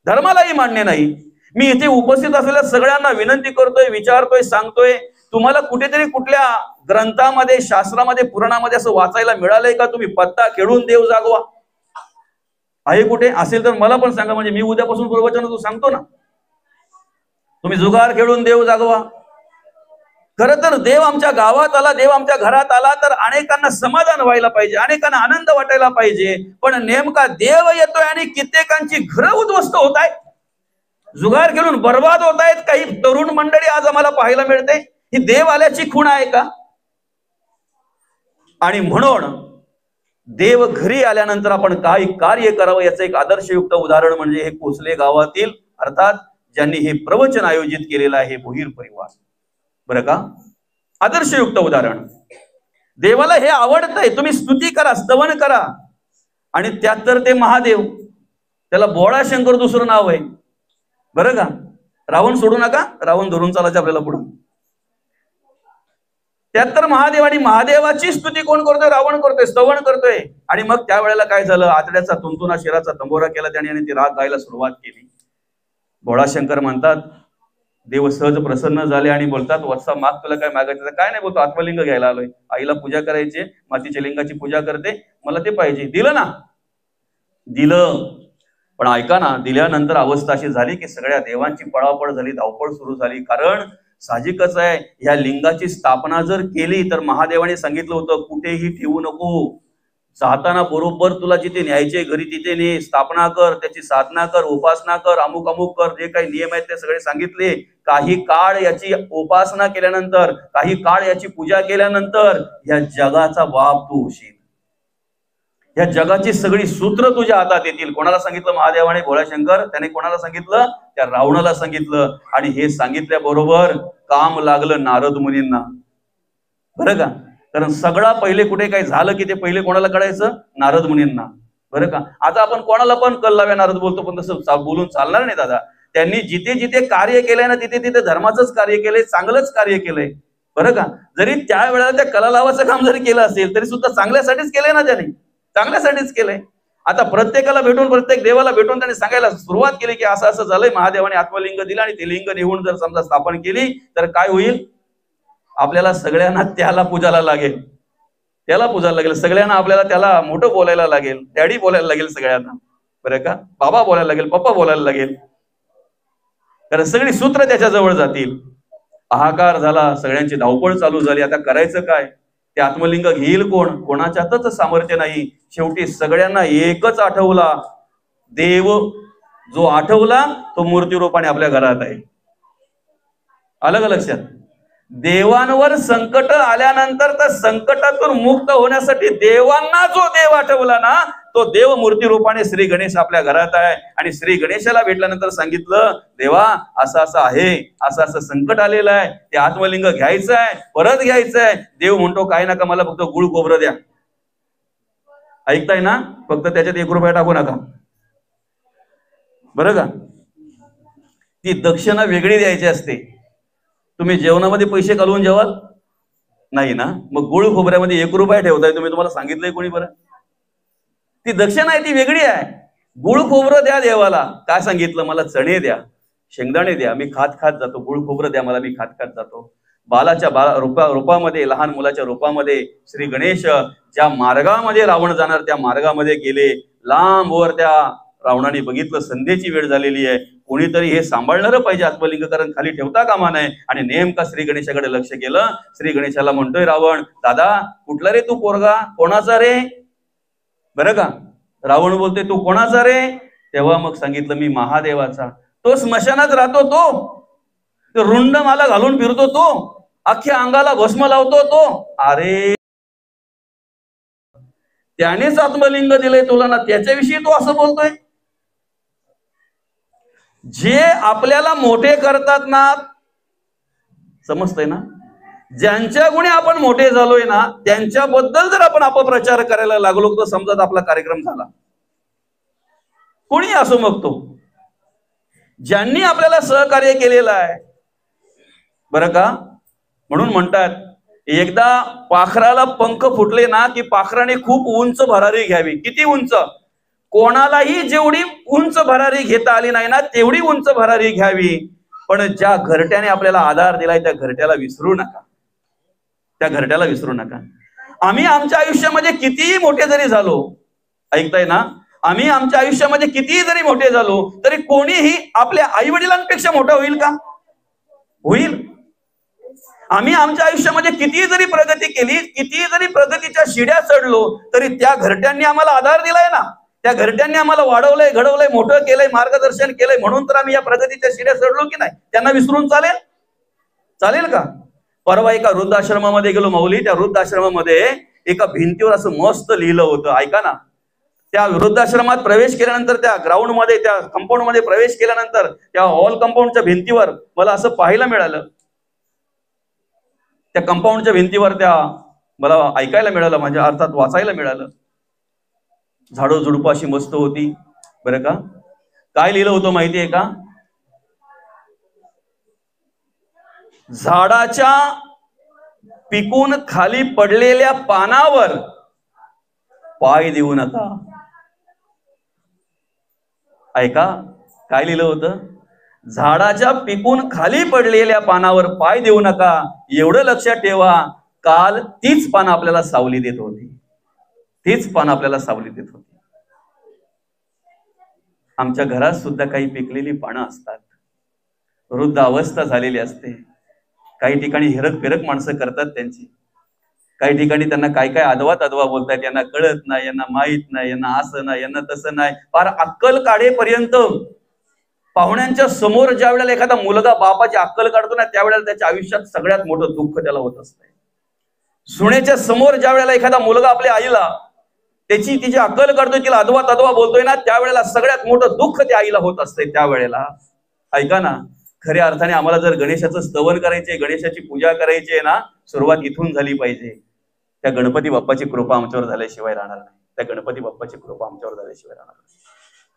धर्मालाही मान्य नाही. मी इथे उपस्थित असलेल्या सगळ्यांना विनंती करतोय, विचारतोय, सांगतोय, तुम्हाला कुठेतरी कुठल्या ग्रंथामध्ये, शास्त्रामध्ये, पुराणामध्ये असं वाचायला मिळालंय का तुम्ही पत्ता खेळून देव जागवा? आहे कुठे? असेल तर मला पण सांगा, म्हणजे मी उद्यापासून प्रवचन सांगतो ना. तुम्ही जुगार खेळून देव जागवा. खरं तर देव आमच्या गावात आला, देव आमच्या घरात आला तर अनेकांना समाधान व्हायला पाहिजे, अनेकांना आनंद वाटायला पाहिजे. पण नेमका देव येतोय आणि कित्येकांची घरं उद्ध्वस्त होत आहेत, जुगार खेळून बर्बाद होत आहेत. काही तरुण मंडळी आज आम्हाला पाहायला मिळते. ही देव आल्याची खूण आहे का? आणि म्हणून देव घरी आल्यानंतर आपण काय कार्य करावं याचं एक आदर्शयुक्त उदाहरण म्हणजे हे कोसले गावातील, अर्थात ज्यांनी हे प्रवचन आयोजित केलेलं आहे भोईर परिवार. बरं का? आदर्शयुक्त उदाहरण. देवाला हे आवडतंय, तुम्ही स्तुती करा, स्तवन करा. आणि त्यात तर ते महादेव, त्याला बोळा शंकर दुसरं नाव आहे. बरं का? रावण सोडू नका, रावण धरून चालायचं आपल्याला पुढं. त्यात तर महादेव, आणि महादेवाची स्तुती कोण करतोय? रावण करतोय, स्तवन करतोय. आणि मग त्या वेळेला काय झालं? आतड्याचा तुंतुना, शिराचा तंबोरा केला त्याने आणि ती राग गायला सुरुवात केली. भोळाशंकर म्हणतात, देव सहज प्रसन्न झाले आणि बोलतात, वत्सा माग, तुला काय मागायचं? काय नाही बोलतो, आत्मलिंग घ्यायला आलोय, आईला पूजा करायची, मातीच्या लिंगाची पूजा करते, मला ते पाहिजे. दिलं ना? दिलं. पण ऐका ना, दिल्यानंतर अवस्था अशी झाली की सगळ्या देवांची पळापळ झाली, धावपळ सुरू झाली. कारण साहजिकच आहे, ह्या लिंगाची स्थापना जर केली तर महादेवाने सांगितलं होतं कुठेही ठेवू नको, जाताना बरोबर तुला जिथे न्यायचे घरी तिथे ने, स्थापना कर, त्याची साधना कर, उपासना कर, अमुक अमुक कर, जे काही नियम आहेत ते सगळे सांगितले. काही काळ याची उपासना केल्यानंतर, काही काळ याची पूजा केल्यानंतर या जगाचा बाप तू होशील. या जगाची सगळी सूत्र तुझ्या हातात येतील. कोणाला सांगितलं महादेवाने? भोळाशंकर. त्याने कोणाला सांगितलं? त्या रावणाला सांगितलं. आणि हे सांगितल्याबरोबर काम लागलं नारद मुनींना. बरं का? कारण सगळा पहिले कुठे काही झालं की ते पहिले कोणाला कळायचं? नारद मुनींना. बरं का? आता आपण कोणाला पण कल लाव्या नारद बोलतो, पण तसं बोलून चालणार नाही दादा. त्यांनी जिथे जिथे कार्य केलंय ना तिथे तिथे धर्माचंच कार्य केलंय, चांगलंच कार्य केलंय. बरं का? जरी त्या वेळेला त्या कला लावाचं काम जरी केलं असेल तरी सुद्धा चांगल्यासाठीच केलंय ना त्यांनी, चांगल्यासाठीच केलंय. आता प्रत्येकाला भेटून, प्रत्येक देवाला भेटून त्यांनी सांगायला सुरुवात केली की असं असं झालंय, महादेवाने आत्मलिंग दिलं आणि ते लिंग निघून जर समजा स्थापन केली तर काय होईल? आपल्याला सगळ्यांना त्याला पूजायला लागेल, त्याला पूजायला लागेल सगळ्यांना, आपल्याला त्याला मोठं बोलायला लागेल, डॅडी बोलायला लागेल सगळ्यांना. बरं का? बाबा बोलायला लागेल, पप्पा बोलायला लागेल. कारण सगळी सूत्र त्याच्या जवळ जातील. हाहाकार झाला, सगळ्यांची धावपळ चालू झाली. आता करायचं काय? ते आत्मलिंग घेईल कोण? कोणाच्यातच सामर्थ्य नाही. शेवटी सगळ्यांना एकच आठवला, देव जो आठवला तो मूर्तिरूपाने आपल्या घरात आहे. आलं का लक्षात? देवांवर संकट आल्यानंतर त्या संकटातून मुक्त होण्यासाठी देवांना जो देव आठवला ना, तो देव मूर्ती रूपाने श्री गणेश आपल्या घरात आहे. आणि श्री गणेशाला भेटल्यानंतर सांगितलं, देवा असं असं आहे, असं असं संकट आलेलं आहे, ते आत्मलिंग घ्यायचं आहे, परत घ्यायचं आहे. देव म्हणतो काय नका, मला फक्त गुळ खोबरं द्या. ऐकताय ना? फक्त त्याच्यात 1 रुपया टाकू नका, बरं का? ती दक्षिणा वेगळी द्यायची असते. तुम्ही जेवणामध्ये पैसे घालवून जेवाल नाही ना, मग गुळ खोबऱ्यामध्ये 1 रुपया ठेवताय तुम्ही. तुम्हाला सांगितलंय कोणी? बरं, ती दक्षिणा आहे ती वेगळी आहे. गुळ खोबरं द्या देवाला. काय सांगितलं? मला चणे द्या, शेंगदाणे द्या, मी खात खात जातो. गुळ खोबरं द्या मला, मी खात खात जातो. बालाच्या रूपामध्ये, लहान मुलाच्या रूपामध्ये श्री गणेश ज्या मार्गामध्ये रावण जाणार त्या मार्गामध्ये गेले. लांब वर त्या रावणाने बघितलं, संध्येची वेळ झालेली आहे, कोणीतरी हे सांभाळणारं पाहिजे आत्मलिंग, कारण खाली ठेवता कामा नये. आणि नेमका श्री गणेशाकडे लक्ष केलं. श्री गणेशाला म्हणतोय रावण, दादा कुठला रे तू पोरगा? कोणाचा रे? बरं का? रावण बोलते तू कोणाचा रे? तेव्हा मग सांगितलं मी महादेवाचा. तो स्मशानात राहतो, तो रुंड माला घालून फिरतो, तो अख्ख्या अंगाला भस्म लावतो तो. अरे त्यानेच आत्मलिंग दिलंय तुला ना, त्याच्याविषयी तू असं बोलतोय? जे आपल्याला मोठे करतात ना, समजतंय ना, ज्यांच्या गुणे आपण मोठे झालोय ना, त्यांच्याबद्दल जर आपण अपप्रचार करायला लागलो तर समजत आपला कार्यक्रम झाला. कोणी असो मग तो, ज्यांनी आपल्याला सहकार्य केलेलं आहे, बरं का? म्हणून म्हणतात एकदा पाखराला पंख फुटले ना की पाखराने खूप उंच भरारी घ्यावी. किती उंच? कोणालाही जेवढी उंच भरारी घेता आली नाही ना तेवढी उंच भरारी घ्यावी. पण ज्या घरट्याने आपल्याला आधार दिलाय त्या घरट्याला विसरू नका, त्या घरट्याला विसरू नका. आम्ही आमच्या आयुष्यामध्ये कितीही मोठे जरी झालो, ऐकताय ना, आम्ही आमच्या आयुष्यामध्ये कितीही जरी मोठे झालो तरी कोणीही आपल्या आई वडिलांपेक्षा मोठा होईल का? होईल? आम्ही आमच्या आयुष्यामध्ये कितीही जरी प्रगती केली, कितीही जरी प्रगतीच्या शिड्या चढलो तरी त्या घरट्यांनी आम्हाला आधार दिलाय ना, त्या घरट्यांनी आम्हाला वाढवलंय, घडवलंय, मोठं केलंय, मार्गदर्शन केलंय, म्हणून तर आम्ही या प्रगतीच्या शिड्या चढलो की नाही? त्यांना विसरून चालेल? चालेल का? परवा एका वृद्धाश्रमामध्ये गेलो माऊली. त्या वृद्धाश्रमामध्ये एका भिंतीवर असं मस्त लिहिलं होतं, ऐका ना. त्या वृद्धाश्रमात प्रवेश केल्यानंतर, त्या ग्राउंड मध्ये, त्या कंपाऊंड मध्ये प्रवेश केल्यानंतर त्या हॉल कंपाऊंडच्या भिंतीवर मला असं पाहायला मिळालं, त्या कंपाऊंडच्या भिंतीवर त्या मला ऐकायला मिळालं, माझ्या अर्थात वाचायला मिळालं. झाडो झुडपं अशी मस्त होती, बरं का? काय लिहिलं होतं माहितीये का? झाडाच्या पिकून खाली पडलेल्या पानावर पाय देऊ नका. ऐका, काय लिहिलं होतं? झाडाच्या पिकून खाली पडलेल्या पानावर पाय देऊ नका. एवढं लक्षात ठेवा, काल तीच पानं आपल्याला सावली देत होती, तीच पानं आपल्याला सावली देत होती. आमच्या घरात सुद्धा काही पिकलेली पानं असतात, वृद्ध अवस्था झालेली असते. काही ठिकाणी हिरक फिरक माणसं करतात त्यांची, काही ठिकाणी त्यांना काय काय अदवा तदवा बोलतात, यांना कळत नाही, यांना माहित नाही, यांना असं नाही, यांना तसं नाही. फार अक्कल काढेपर्यंत पाहुण्यांच्या समोर ज्या वेळेला एखादा मुलगा बापाची अक्कल काढतो ना त्यावेळेला त्याच्या आयुष्यात सगळ्यात मोठं दुःख त्याला होत असतं. सुनेच्या समोर ज्या वेळेला एखादा मुलगा आपल्या आईला तिची अक्कल काढतोय, तिला अदवा तदवा बोलतोय ना, त्यावेळेला सगळ्यात मोठं दुःख त्या आईला होत असतंय त्यावेळेला. ऐका ना, खऱ्या अर्थाने आम्हाला जर गणेशाचं स्तवन करायचे, गणेशाची पूजा करायची आहे ना, सुरुवात इथून झाली पाहिजे. त्या गणपती बाप्पाची कृपा आमच्यावर झाल्याशिवाय राहणार नाही. त्या गणपती बाप्पाची कृपा आमच्यावर झाल्याशिवाय राहणार नाही.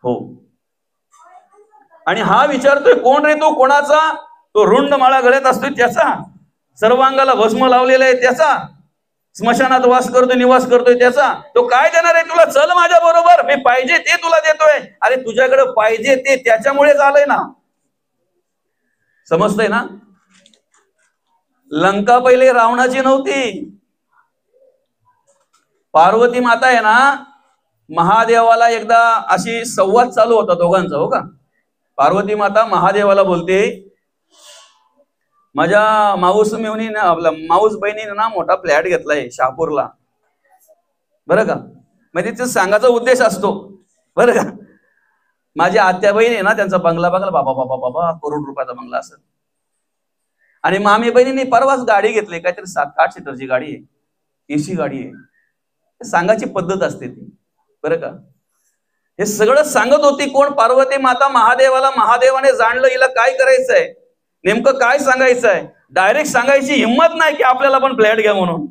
हो. आणि हा विचारतोय कोण रे तो? कोणाचा? तो रुंड माळा गळ्यात असतोय त्याचा, सर्वांगाला भस्म लावलेला आहे त्याचा, स्मशानात वास करतोय, निवास करतोय त्याचा. तो काय देणार आहे तुला? चल माझ्या बरोबर, मी पाहिजे ते तुला देतोय. अरे तुझ्याकडे पाहिजे ते त्याच्यामुळे झालंय ना, समजतंय ना? लंका पहिले रावणाची नव्हती. पार्वती माता आहे ना, महादेवाला एकदा अशी संवाद चालू होता दोघांचा, हो का? पार्वती माता महादेवाला बोलते, माझ्या माऊस मेवणीने आपला माऊस बहिणीने ना मोठा फ्लॅट घेतलाय शहापूरला, बरं का. म्हणजे तिचा सांगायचा उद्देश असतो, बरं का. माझी आत्या बहिणी ना, त्यांचा बंगला बघायला बाबा बाबा बाबा करोड रुपयाचा बंगला असेल. आणि मामी बहिणीने परवाच गाडी घेतली, काहीतरी 7-8 सीटरची गाडी आहे, एसी गाडी आहे. सांगायची पद्धत असते ती, बरं का. हे सगळं सांगत होती कोण? पार्वती माता महादेवाला. महादेवाने जाणलं हिला काय करायचंय, नेमकं काय सांगायचंय. डायरेक्ट सांगायची हिंमत नाही की आपल्याला पण फ्लॅट घ्या म्हणून,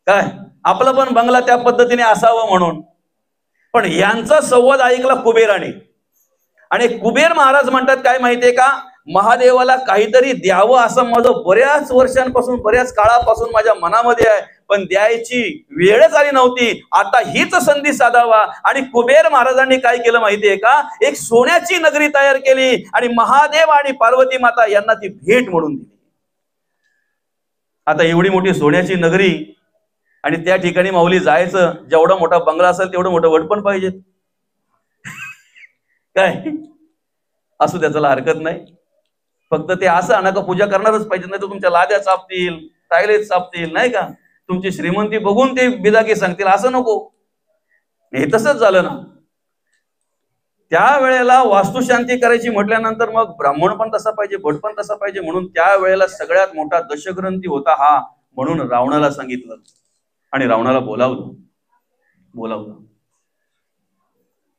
काय आपला पण बंगला त्या पद्धतीने असावं म्हणून. पण यांचा संवाद ऐकला कुबेराने. आणि कुबेर महाराज म्हणतात काय माहितीये का, महादेवाला काहीतरी द्यावं असं माझं बऱ्याच वर्षांपासून, बऱ्याच काळापासून माझ्या मनामध्ये आहे, पण द्यायची वेळच आली नव्हती. आता हीच संधी साधावा. आणि कुबेर महाराजांनी काय केलं माहितीये का, एक सोन्याची नगरी तयार केली आणि महादेव आणि पार्वती माता यांना ती भेट म्हणून दिली. आता एवढी मोठी सोन्याची नगरी, आणि त्या ठिकाणी माऊली जायचं, जेवढा मोठा बंगला असेल तेवढं मोठं वट पण पाहिजे, काय असू त्याला हरकत नाही. फक्त ते असं आणा का पूजा करणारच पाहिजे, नाही तर तुमच्या लाद्या चापतील, टायलेट चापतील, नाही का. तुमची श्रीमंती बघून ते बिदाकी सांगतील, असं नको. हे तसंच झालं ना. त्या वेळेला वास्तुशांती करायची म्हटल्यानंतर मग ब्राह्मण पण तसा पाहिजे, भट पण तसा पाहिजे, म्हणून त्या वेळेला सगळ्यात मोठा दशग्रंथी होता हा, म्हणून रावणाला सांगितलं आणि रावणाला बोलावलं.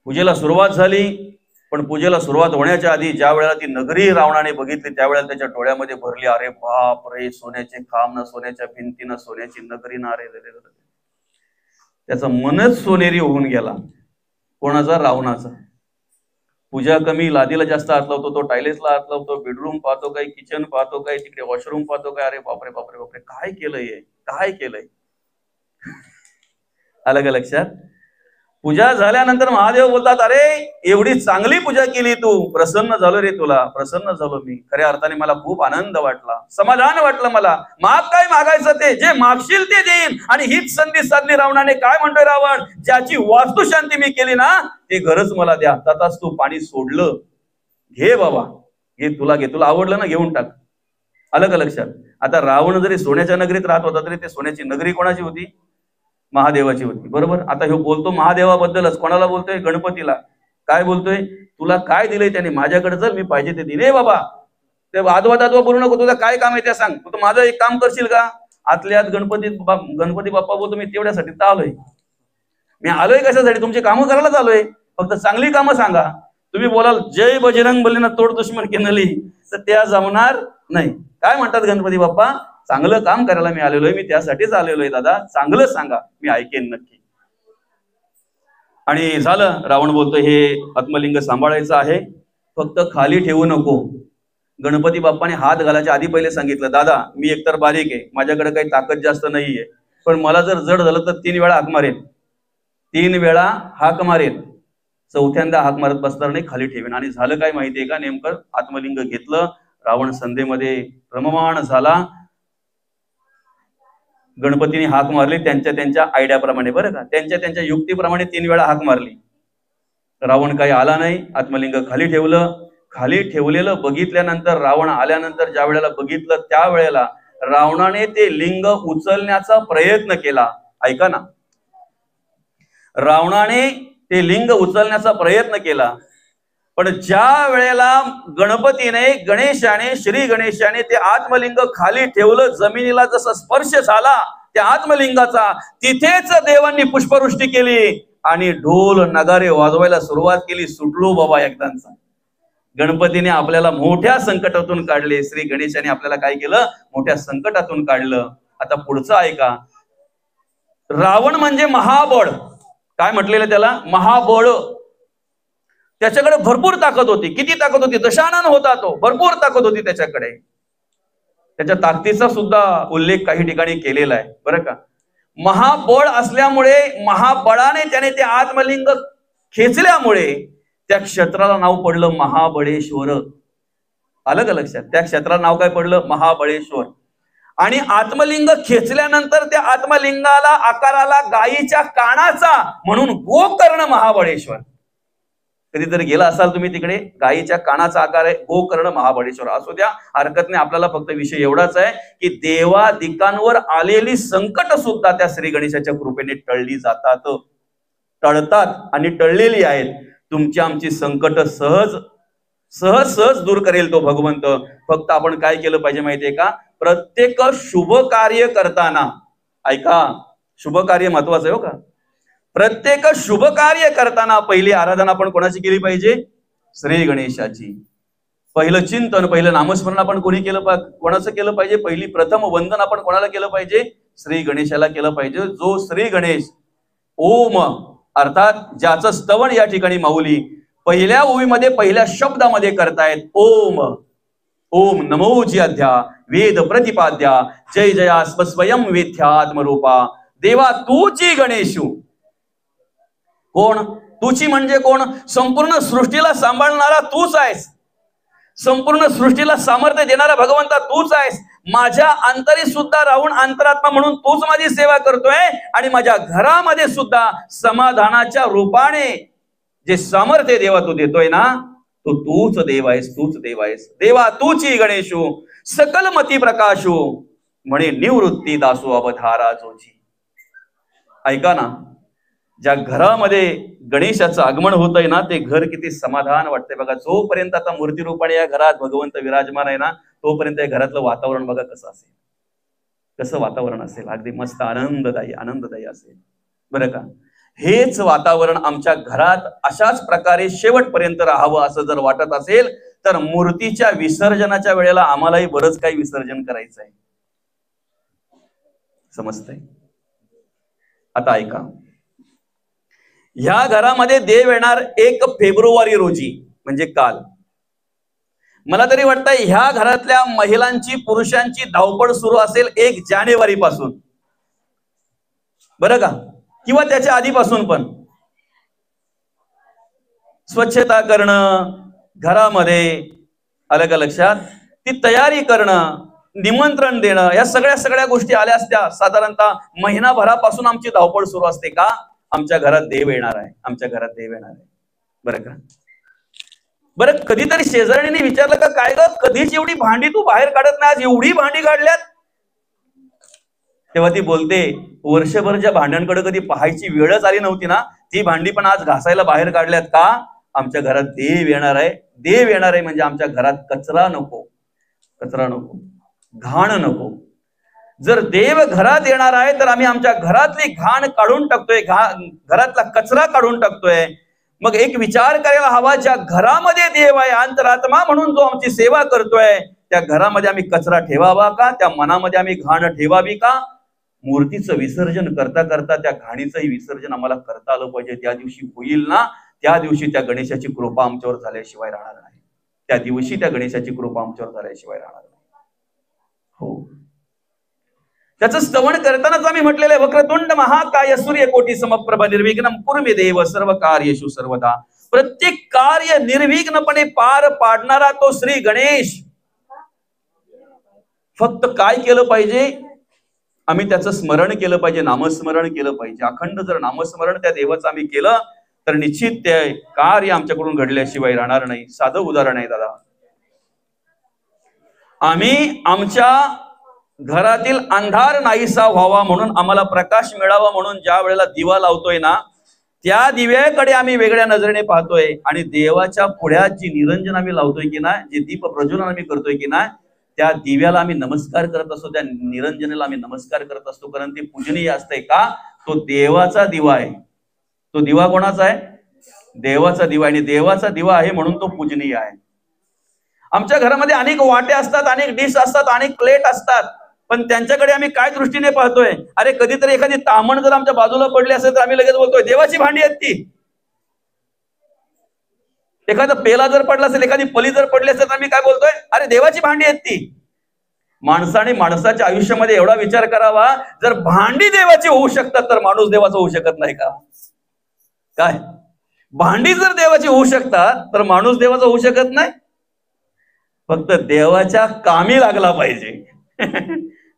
पूजेला सुरुवात झाली. पण पूजेला सुरुवात होण्याच्या आधी ज्या वेळेला ती नगरी रावणाने बघितली, त्यावेळेला त्याच्या डोळ्यामध्ये भरली, अरे बाप रे, सोन्याचे खांब ना, सोन्याच्या भिंतीनं, सोन्याची नगरी ना, रे. त्याचं मनच सोनेरी होऊन गेला. कोणाचा? रावणाचा. पूजा कमी, लादीला जास्त हात लावतो, तो टायलेट्सला हात लावतो, बेडरूम पाहतो काय, किचन पाहतो काय, तिकडे वॉशरूम पाहतो काय. अरे बापरे बापरे बापरे, काय केलंय, काय केलंय. आलं का लक्षात? पूजा झाल्यानंतर महादेव बोलतात, अरे एवढी चांगली पूजा केली तू, प्रसन्न झालो रे, तुला प्रसन्न झालो मी. खऱ्या अर्थाने मला खूप आनंद वाटला, समाधान वाटलं. मला माग काय मागायचं ते, जे मागशील ते देईन. आणि हीच संधी साधली रावणाने. काय म्हणतोय रावण, ज्याची वास्तुशांती मी केली ना, ते घरच मला द्या. तताच तू पाणी सोडलं, घे बाबा, घे, तुला आवडलं ना, घेऊन टाक. आलं का लक्षात? आता रावण जरी सोन्याच्या नगरीत राहत होता, तरी ते सोन्याची नगरी कोणाची होती? महादेवाची होती, बरोबर. आता हे बोलतो महादेवाबद्दलच. कोणाला बोलतोय? गणपतीला. काय बोलतोय? तुला काय दिलंय त्याने, माझ्याकडे जर मी पाहिजे ते दिले बाबा. ते आदवा बोलू नको, तुला काय काम आहे ते सांग, तू माझं एक काम करशील का? आतल्यात गणपती बाप्पा बोलतो, मी तेवढ्यासाठी तर आलोय. मी आलोय कशासाठी? तुमची कामं करायलाच आलोय. फक्त चांगली कामं सांगा. तुम्ही बोलाल जय बजरंग बलीना तोड दुश्मन केनली, तर त्या जमणार नाही. काय म्हणतात गणपती बाप्पा? चांगलं काम करायला मी आलेलो आहे, मी त्यासाठीच आलेलो आहे दादा, चांगलं सांगा, मी ऐकेन नक्की. आणि झालं. रावण बोलतो, हे आत्मलिंग सांभाळायचं आहे, फक्त खाली ठेवू नको. गणपती बाप्पाने हात घालायच्या आधी पहिले सांगितलं, दादा मी एकतर बारीक आहे, माझ्याकडे काही ताकद जास्त नाहीये, पण मला जर जड झालं तर 3 वेळा हाक मारेन, 3 वेळा हाक मारेन, चौथ्यांदा हाक मारत बसणार नाही, खाली ठेवेन. आणि झालं काय माहितीये का, नेमकं आत्मलिंग घेतलं. रावण संधेमध्ये रममाण झाला. गणपतीने हाक मारली त्यांच्या आयडियाप्रमाणे, बरं का, त्यांच्या युक्तीप्रमाणे 3 वेळा हाक मारली. रावण काही आला नाही. आत्मलिंग खाली ठेवलं. खाली ठेवलेलं बघितल्यानंतर, रावण आल्यानंतर ज्या वेळेला बघितलं, त्या वेळेला रावणाने ते लिंग उचलण्याचा प्रयत्न केला. ऐका ना, रावणाने ते लिंग उचलण्याचा प्रयत्न केला, पण ज्या वेळेला गणपतीने, गणेशाने, श्री गणेशाने ते आत्मलिंग खाली ठेवलं, जमिनीला जसा स्पर्श झाला त्या आत्मलिंगाचा, तिथेच देवांनी पुष्पवृष्टी केली आणि ढोल नगारे वाजवायला सुरुवात केली. सुटलो बाबा एकदांचा. गणपतीने आपल्याला मोठ्या संकटातून काढले, श्री गणेशाने आपल्याला काय केलं? मोठ्या संकटातून काढलं. आता पुढचं ऐका. रावण म्हणजे महाबळ. काय म्हटलेलं त्याला? महाबळ. त्याच्याकडे भरपूर ताकद होती. किती ताकद होती? दशानन होता तो, भरपूर ताकद होती त्याच्याकडे. त्याच्या ताकदीचा सुद्धा उल्लेख काही ठिकाणी केलेला आहे, बरं का. महाबळ असल्यामुळे, महाबळाने त्याने ते आत्मलिंग खेचल्यामुळे त्या क्षेत्राला नाव पडलं महाबळेश्वर. आलं का लक्षात? त्या क्षेत्राला नाव काय पडलं? महाबळेश्वर. आणि आत्मलिंग खेचल्यानंतर त्या आत्मलिंगाला आकाराला गायीच्या कानाचा, म्हणून गोकर्ण महाबळेश्वर. कधीतरी गेला असाल तुम्ही तिकडे, गायीच्या कानाचा आकार आहे, गोकर्ण महाबळेश्वर. असू द्या, हरकत नाही. आपल्याला फक्त विषय एवढाच आहे की देवादिकांवर आलेली संकट सुद्धा त्या श्री गणेशाच्या कृपेने टळली जातात, टळतात आणि टळलेली आहेत. तुमची आमची संकट सहज सहज सहज दूर करेल तो भगवंत. फक्त आपण काय केलं पाहिजे माहितीये का? प्रत्येक शुभ कार्य करताना, ऐका, शुभ कार्य महत्वाचं आहे हो का? प्रत्येक शुभ कार्य करताना पहिली आराधना आपण कोणाची केली पाहिजे? श्री गणेशाची. पहिलं चिंतन, पहिलं नामस्मरण आपण कोणाचं केलं पाहिजे? पहिली प्रथम वंदन आपण कोणाला केलं पाहिजे? श्री गणेशाला केलं पाहिजे. जो श्री गणेश ओम अर्थात ज्याचं स्तवन या ठिकाणी माऊली पहिल्या ओवीमध्ये पहिल्या शब्दामध्ये करतायत. ओम ओम नमो ज्याध्या वेद प्रतिपाद्या जय जया स्वयं वेद्यात्मरूपा देवा तूची गणेशू. कोण तूची म्हणजे कोण? संपूर्ण सृष्टीला सांभाळणारा तूच आहेस, संपूर्ण सृष्टीला सामर्थ्य देणारा भगवंता तूच आहेस. माझ्या अंतरी सुद्धा राहून अंतरात्मा म्हणून तूच माझी सेवा करतोय आणि माझ्या घरामध्ये सुद्धा समाधानाच्या रूपाने जे सामर्थ्य देवा तू देतोय ना, तो तूच देव आहेस, तूच देव आहेस. देवा तूची गणेशू सकल मती प्रकाशू म्हणे निवृत्ती दासो अवधारा जोची. ऐका ना, ज्या घरामध्ये गणेशाचं आगमन होतंय ना, ते घर किती समाधान वाटतंय बघा. जोपर्यंत आता मूर्ती रूपाने या घरात भगवंत विराजमान आहे ना, तोपर्यंत या घरातलं वातावरण बघा कसं असेल, कसं वातावरण असेल. अगदी मस्त आनंददायी असेल बरं का. हेच वातावरण आमच्या घरात अशाच प्रकारे शेवटपर्यंत राहावं असं जर वाटत असेल तर मूर्तीच्या विसर्जनाच्या वेळेला आम्हालाही बरंच काही विसर्जन करायचं आहे. समजतंय? आता ऐका, ह्या घरामध्ये देव येणार 1 फेब्रुवारी रोजी, म्हणजे काल. मला तरी वाटतं ह्या घरातल्या महिलांची पुरुषांची धावपळ सुरू असेल 1 जानेवारी पासून, बरं का, किंवा त्याच्या आधीपासून पण. स्वच्छता करणं घरामध्ये, आलं का लक्षात? ती तयारी करणं, निमंत्रण देणं, या सगळ्या गोष्टी आल्या असत्या साधारणतः महिनाभरापासून आमची धावपळ सुरू असते. का? आमच्या घरात देव येणार आहे, आमच्या घरात देव येणार आहे, बरं का. बरं, कधीतरी शेजाऱ्यांनी विचारलं का, काय ग कधीच एवढी भांडी तू बाहेर काढत नाही, आज एवढी भांडी काढल्यात? तेव्हा ती बोलते, वर्षभर ज्या भांड्यांकडे कधी पाहायची वेळच आली नव्हती ना, ती भांडी पण आज घासायला बाहेर काढल्यात. का? आमच्या घरात देव येणार आहे. देव येणार आहे म्हणजे आमच्या घरात कचरा नको, घाण नको. जर देव घरात येणार आहे तर आम्ही आमच्या घरातली घाण काढून टाकतोय, घरातला कचरा काढून टाकतोय. मग एक विचार करायला हवा, ज्या घरामध्ये देव आहे अंतरात्मा म्हणून जो आमची सेवा करतोय, त्या घरामध्ये आम्ही कचरा ठेवावा का? त्या मनामध्ये आम्ही घाण ठेवावी का? मूर्तीचं विसर्जन करता करता त्या घाणीचंही विसर्जन आम्हाला करता आलं पाहिजे. त्या दिवशी होईल ना, त्या दिवशी त्या गणेशाची कृपा आमच्यावर झाल्याशिवाय राहणार नाही. त्या दिवशी त्या गणेशाची कृपा आमच्यावर झाल्याशिवाय राहणार नाही. हो, त्याचं स्तवन करतानाच आम्ही म्हटलेलं आहे, वक्रतुंड महाकाय सूर्यकोटी समप्रभ निर्विघ्नं कुर्मे देव सर्व कार्येषु सर्वदा. प्रत्येक कार्य निर्विघ्नपणे पार पाडणारा तो श्री गणेश. फक्त काय केलं पाहिजे? आम्ही त्याचं स्मरण केलं पाहिजे, नामस्मरण केलं पाहिजे. अखंड जर नामस्मरण त्या देवाचं आम्ही केलं तर निश्चित ते कार्य आमच्याकडून घडल्याशिवाय राहणार नाही. साधं उदाहरण आहे दादा, आम्ही आमच्या घरातील अंधार नाहीसा व्हावा म्हणून, आम्हाला प्रकाश मिळावा म्हणून ज्या वेळेला दिवा लावतोय ना, त्या दिव्याकडे आम्ही वेगळ्या नजरेने पाहतोय. आणि देवाच्या पुढ्यात जी निरंजन आम्ही लावतोय की नाही, जे दीप प्रज्वलन आम्ही करतोय की नाही, त्या दिव्याला आम्ही नमस्कार करत असतो, त्या निरंजनेला आम्ही नमस्कार करत असतो. कारण ते पूजनीय असतंय. का? तो देवाचा दिवा आहे. तो दिवा कोणाचा आहे? देवाचा दिवा. आणि देवाचा दिवा आहे म्हणून तो पूजनीय आहे. आमच्या घरामध्ये अनेक वाटे असतात, अनेक डिश असतात, अनेक प्लेट असतात, पण त्यांच्याकडे आम्ही काय दृष्टीने पाहतोय? अरे कधीतरी एखादी तामण जर आमच्या बाजूला पडली असेल तर आम्ही लगेच बोलतोय देवाची भांडी आहेत ती. एखादा पेला जर पडला असेल, एखादी पली जर पडली असेल तर आम्ही काय बोलतोय? अरे देवाची भांडी आहेत ती. माणसाने माणसाच्या आयुष्यामध्ये एवढा विचार करावा, जर भांडी देवाची होऊ शकतात तर माणूस देवाचा होऊ शकत नाही का? काय? भांडी जर देवाची होऊ शकतात तर माणूस देवाचा होऊ शकत नाही. फक्त देवाच्या कामी लागला पाहिजे.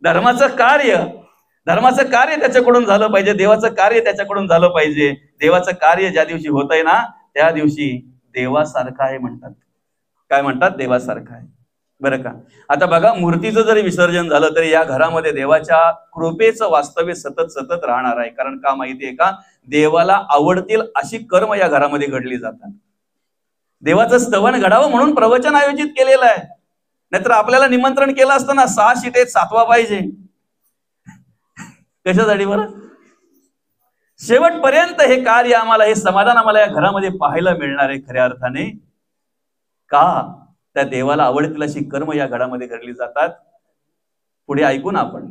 धर्माचं कार्य त्याच्याकडून झालं पाहिजे, देवाचं कार्य त्याच्याकडून झालं पाहिजे. देवाचं कार्य ज्या दिवशी होत आहे ना, त्या दिवशी देवासारखा आहे म्हणतात. काय म्हणतात? देवासारखा आहे. बरं का? आता बघा, मूर्तीचं जरी विसर्जन झालं तरी या घरामध्ये देवाच्या कृपेचं वास्तव्य सतत सतत राहणार आहे. कारण का माहितीये का? देवाला आवडतील अशी कर्म या घरामध्ये घडली जातात. देवाचं स्तवन घडावं म्हणून प्रवचन आयोजित केलेलं आहे. नाहीतर आपल्याला निमंत्रण केलं असतं ना, 6 शीटेत 7वा पाहिजे. कशासाठी बरं? शेवटपर्यंत हे कार्य आम्हाला, हे समाधान आम्हाला या घरामध्ये पाहायला मिळणार आहे खऱ्या अर्थाने. का? त्या देवाला आवडतील अशी कर्म या घरामध्ये घडली जातात. पुढे ऐकू ना आपण.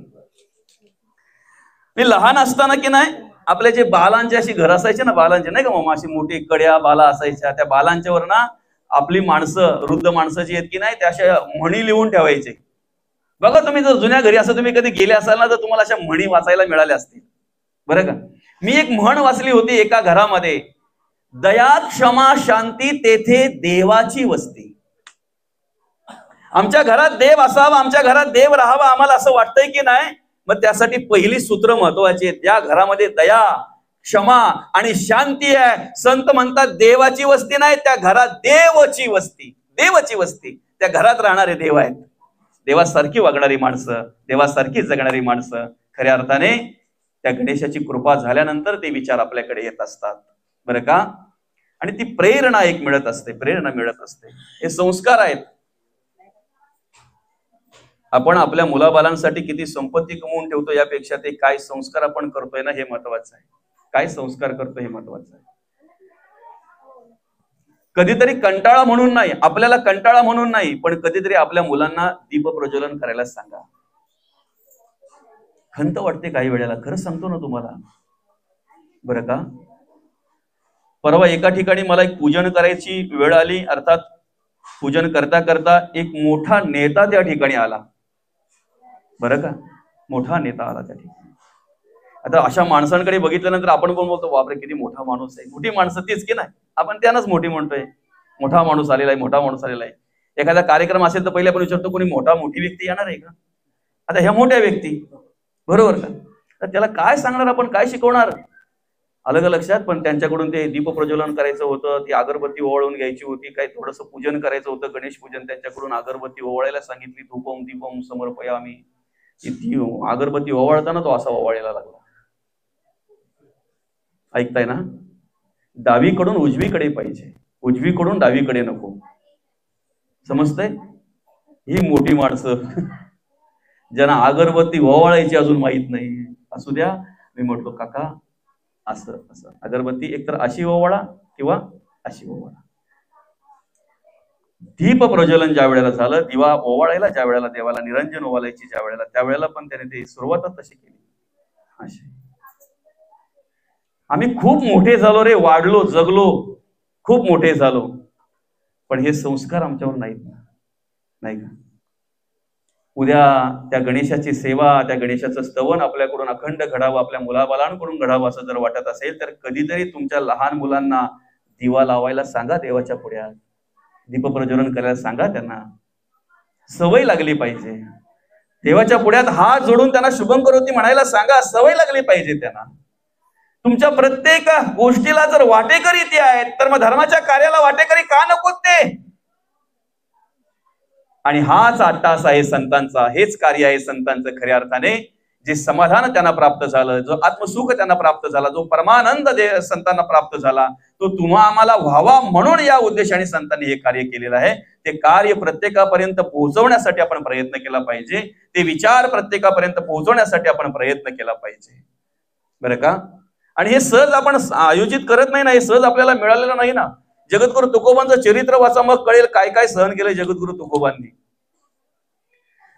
मी लहान असताना की नाही, आपले जे बालांचे अशी घर असायचे ना, बालांचे नाही का मामा, अशी मोठी कड्या बाला असायच्या, त्या बालांच्यावर ना आपली माणसं, वृद्ध माणसं जी आहेत की नाही, त्या अशा म्हणी लिहून ठेवायचे. बघा, तुम्ही जर जुन्या घरी असं तुम्ही कधी गेले असाल ना, तर तुम्हाला अशा म्हणी वाचायला मिळाल्या असतील. बरं का? मी एक म्हण वाचली होती एका घरामध्ये, दया क्षमा शांती तेथे देवाची वस्ती. आमच्या घरात देव असावा, आमच्या घरात देव राहावा आम्हाला असं वाटतंय की नाही, मग त्यासाठी पहिली सूत्र महत्वाची आहेत. ज्या घरामध्ये दया क्षमा आणि शांती आहे, संत म्हणतात देवाची वस्ती नाही, त्या घरात देवची वस्ती. देवाची वस्ती, त्या घरात राहणारे देव आहेत. देवासारखी वागणारी माणसं, देवासारखी जगणारी माणसं. खऱ्या अर्थाने त्या गणेशाची कृपा झाल्यानंतर ते विचार आपल्याकडे येत असतात. बरं का? आणि ती प्रेरणा एक मिळत असते, प्रेरणा मिळत असते. हे संस्कार आहेत. आपण आपल्या मुलाबालांसाठी किती संपत्ती कमवून ठेवतो यापेक्षा ते काय संस्कार आपण करतोय ना, हे महत्वाचं आहे. काय संस्कार करतोय हे महत्वाचं आहे. कधीतरी कंटाळा म्हणून नाही, आपल्याला कंटाळा म्हणून नाही, पण कधीतरी आपल्या मुलांना दीप प्रज्वलन करायला सांगा. खंत वाटते काही वेळेला, खरं सांगतो ना तुम्हाला. बरं का? परवा एका ठिकाणी मला एक पूजन करायची वेळ आली. अर्थात पूजन करता करता एक मोठा नेता त्या ठिकाणी आला. बरं का? मोठा नेता आला त्या ठिकाणी. आता अशा माणसांकडे बघितल्यानंतर आपण कोण बोलतो, बापरे किती मोठा माणूस आहे. मोठी माणसं तीच की नाही, आपण त्यांनाच मोठी म्हणतोय. मोठा माणूस आलेला आहे, मोठा माणूस आलेला आहे. एखादा कार्यक्रम असेल तर पहिले आपण विचारतो कोणी मोठी व्यक्ती येणार आहे का? आता ह्या मोठ्या व्यक्ती, बरोबर का? तर त्याला काय सांगणार आपण, काय शिकवणार? अलग लक्षात. पण त्यांच्याकडून ते दीप प्रज्वलन करायचं होतं, ती अगरबत्ती ओवाळून घ्यायची होती, काही थोडंसं पूजन करायचं होतं, गणेश पूजन. त्यांच्याकडून अगरबत्ती ओवाळायला सांगितली. धूपम दीपम समर्पयामी. ती अगरबत्ती ओवाळताना तो असा ओवाळायला लागला. ऐकताय ना? डावीकडून उजवीकडे पाहिजे, उजवीकडून डावीकडे नको. समजतंय? ही मोठी माणसं ज्यांना अगरबत्ती ओवाळायची अजून माहित नाही. असू द्या. मी म्हटलो काका असं असं अगरबत्ती एकतर अशी ओवाळा किंवा अशी ओवाळा. दीप प्रज्वलन ज्या वेळेला झालं, दिवा ओवाळायला ज्या वेळेला, देवाला निरंजन ओवाळायची ज्या वेळेला, त्यावेळेला पण त्याने ते सुरुवातच तशी केली. अशी आम्ही खूप मोठे झालो रे, वाढलो, जगलो, खूप मोठे झालो, पण हे संस्कार आमच्यावर नाहीत ना, नाही का? उद्या त्या गणेशाची सेवा, त्या गणेशाचं स्तवन आपल्याकडून अखंड घडावं, आपल्या मुलाबालांकडून घडावं असं जर वाटत असेल तर कधीतरी तुमच्या लहान मुलांना दिवा लावायला सांगा. देवाच्या पुढ्यात दीपप्रज्वलन करायला सांगा. त्यांना सवय लागली पाहिजे. देवाच्या पुढ्यात हात जोडून त्यांना शुभम करोती म्हणायला सांगा. सवय लागली पाहिजे त्यांना. तुमच्या प्रत्येक गोष्टीला जर वाटेकरी ते आहेत तर मग धर्माच्या कार्याला वाटेकरी का नकोत ते? आणि हाच अट्टास आहे संतांचा, हेच कार्य आहे संतांचं खऱ्या अर्थाने. जे समाधान त्यांना प्राप्त झालं, जो आत्मसुख त्यांना प्राप्त झाला, जो परमानंद संतांना प्राप्त झाला, तो तुम्हा आम्हाला व्हावा म्हणून या उद्देशाने संतांनी हे कार्य केलेलं आहे. ते कार्य प्रत्येकापर्यंत पोहोचवण्यासाठी आपण प्रयत्न केला पाहिजे. ते विचार प्रत्येकापर्यंत पोहोचवण्यासाठी आपण प्रयत्न केला पाहिजे. बरं का? आणि हे सहज आपण आयोजित करत नाही ना, हे सहज आपल्याला मिळालेलं नाही ना. जगद्गुरु तुकोबांचं चरित्र वाचा, मग कळेल काय काय सहन केलं जगद्गुरु तुकोबांनी.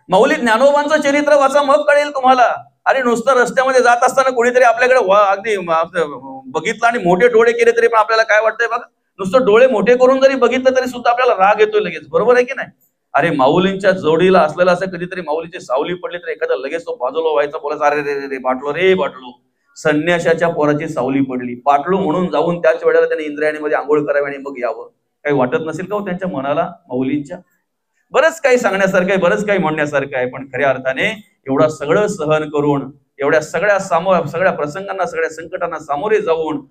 माऊली ज्ञानोबांचं चरित्र वाचा, मग कळेल तुम्हाला. अरे नुसतं रस्त्यामध्ये जात असताना कोणीतरी आपल्याकडे अगदी बघितलं आणि मोठे डोळे केले तरी पण आपल्याला काय वाटतंय बघा, नुसतं डोळे मोठे करून जरी बघितलं तरी सुद्धा आपल्याला राग येतोय लगेच. बरोबर आहे की नाही? अरे माऊलींच्या जोडीला असलेला असं कधीतरी माऊलीची सावली पडली तर एखादा लगेच तो बाजूला व्हायचा, बोलायचा अरे रे रे बाटलो रे बाटलो. संन्याशाच्या पोराची सावली पडली, पाटलो म्हणून जाऊन त्याच वेळेला त्याने इंद्रायणीमध्ये आंघोळ करावी आणि मग यावं. काही वाटत नसेल का हो त्यांच्या मनाला माऊलींच्या? बरंच काही सांगण्यासारखं आहे, बरंच काही म्हणण्यासारखं आहे, पण खऱ्या अर्थाने एवढं सगळं सहन करून, एवढ्या सगळ्या प्रसंगांना, सगळ्या संकटांना सामोरे जाऊन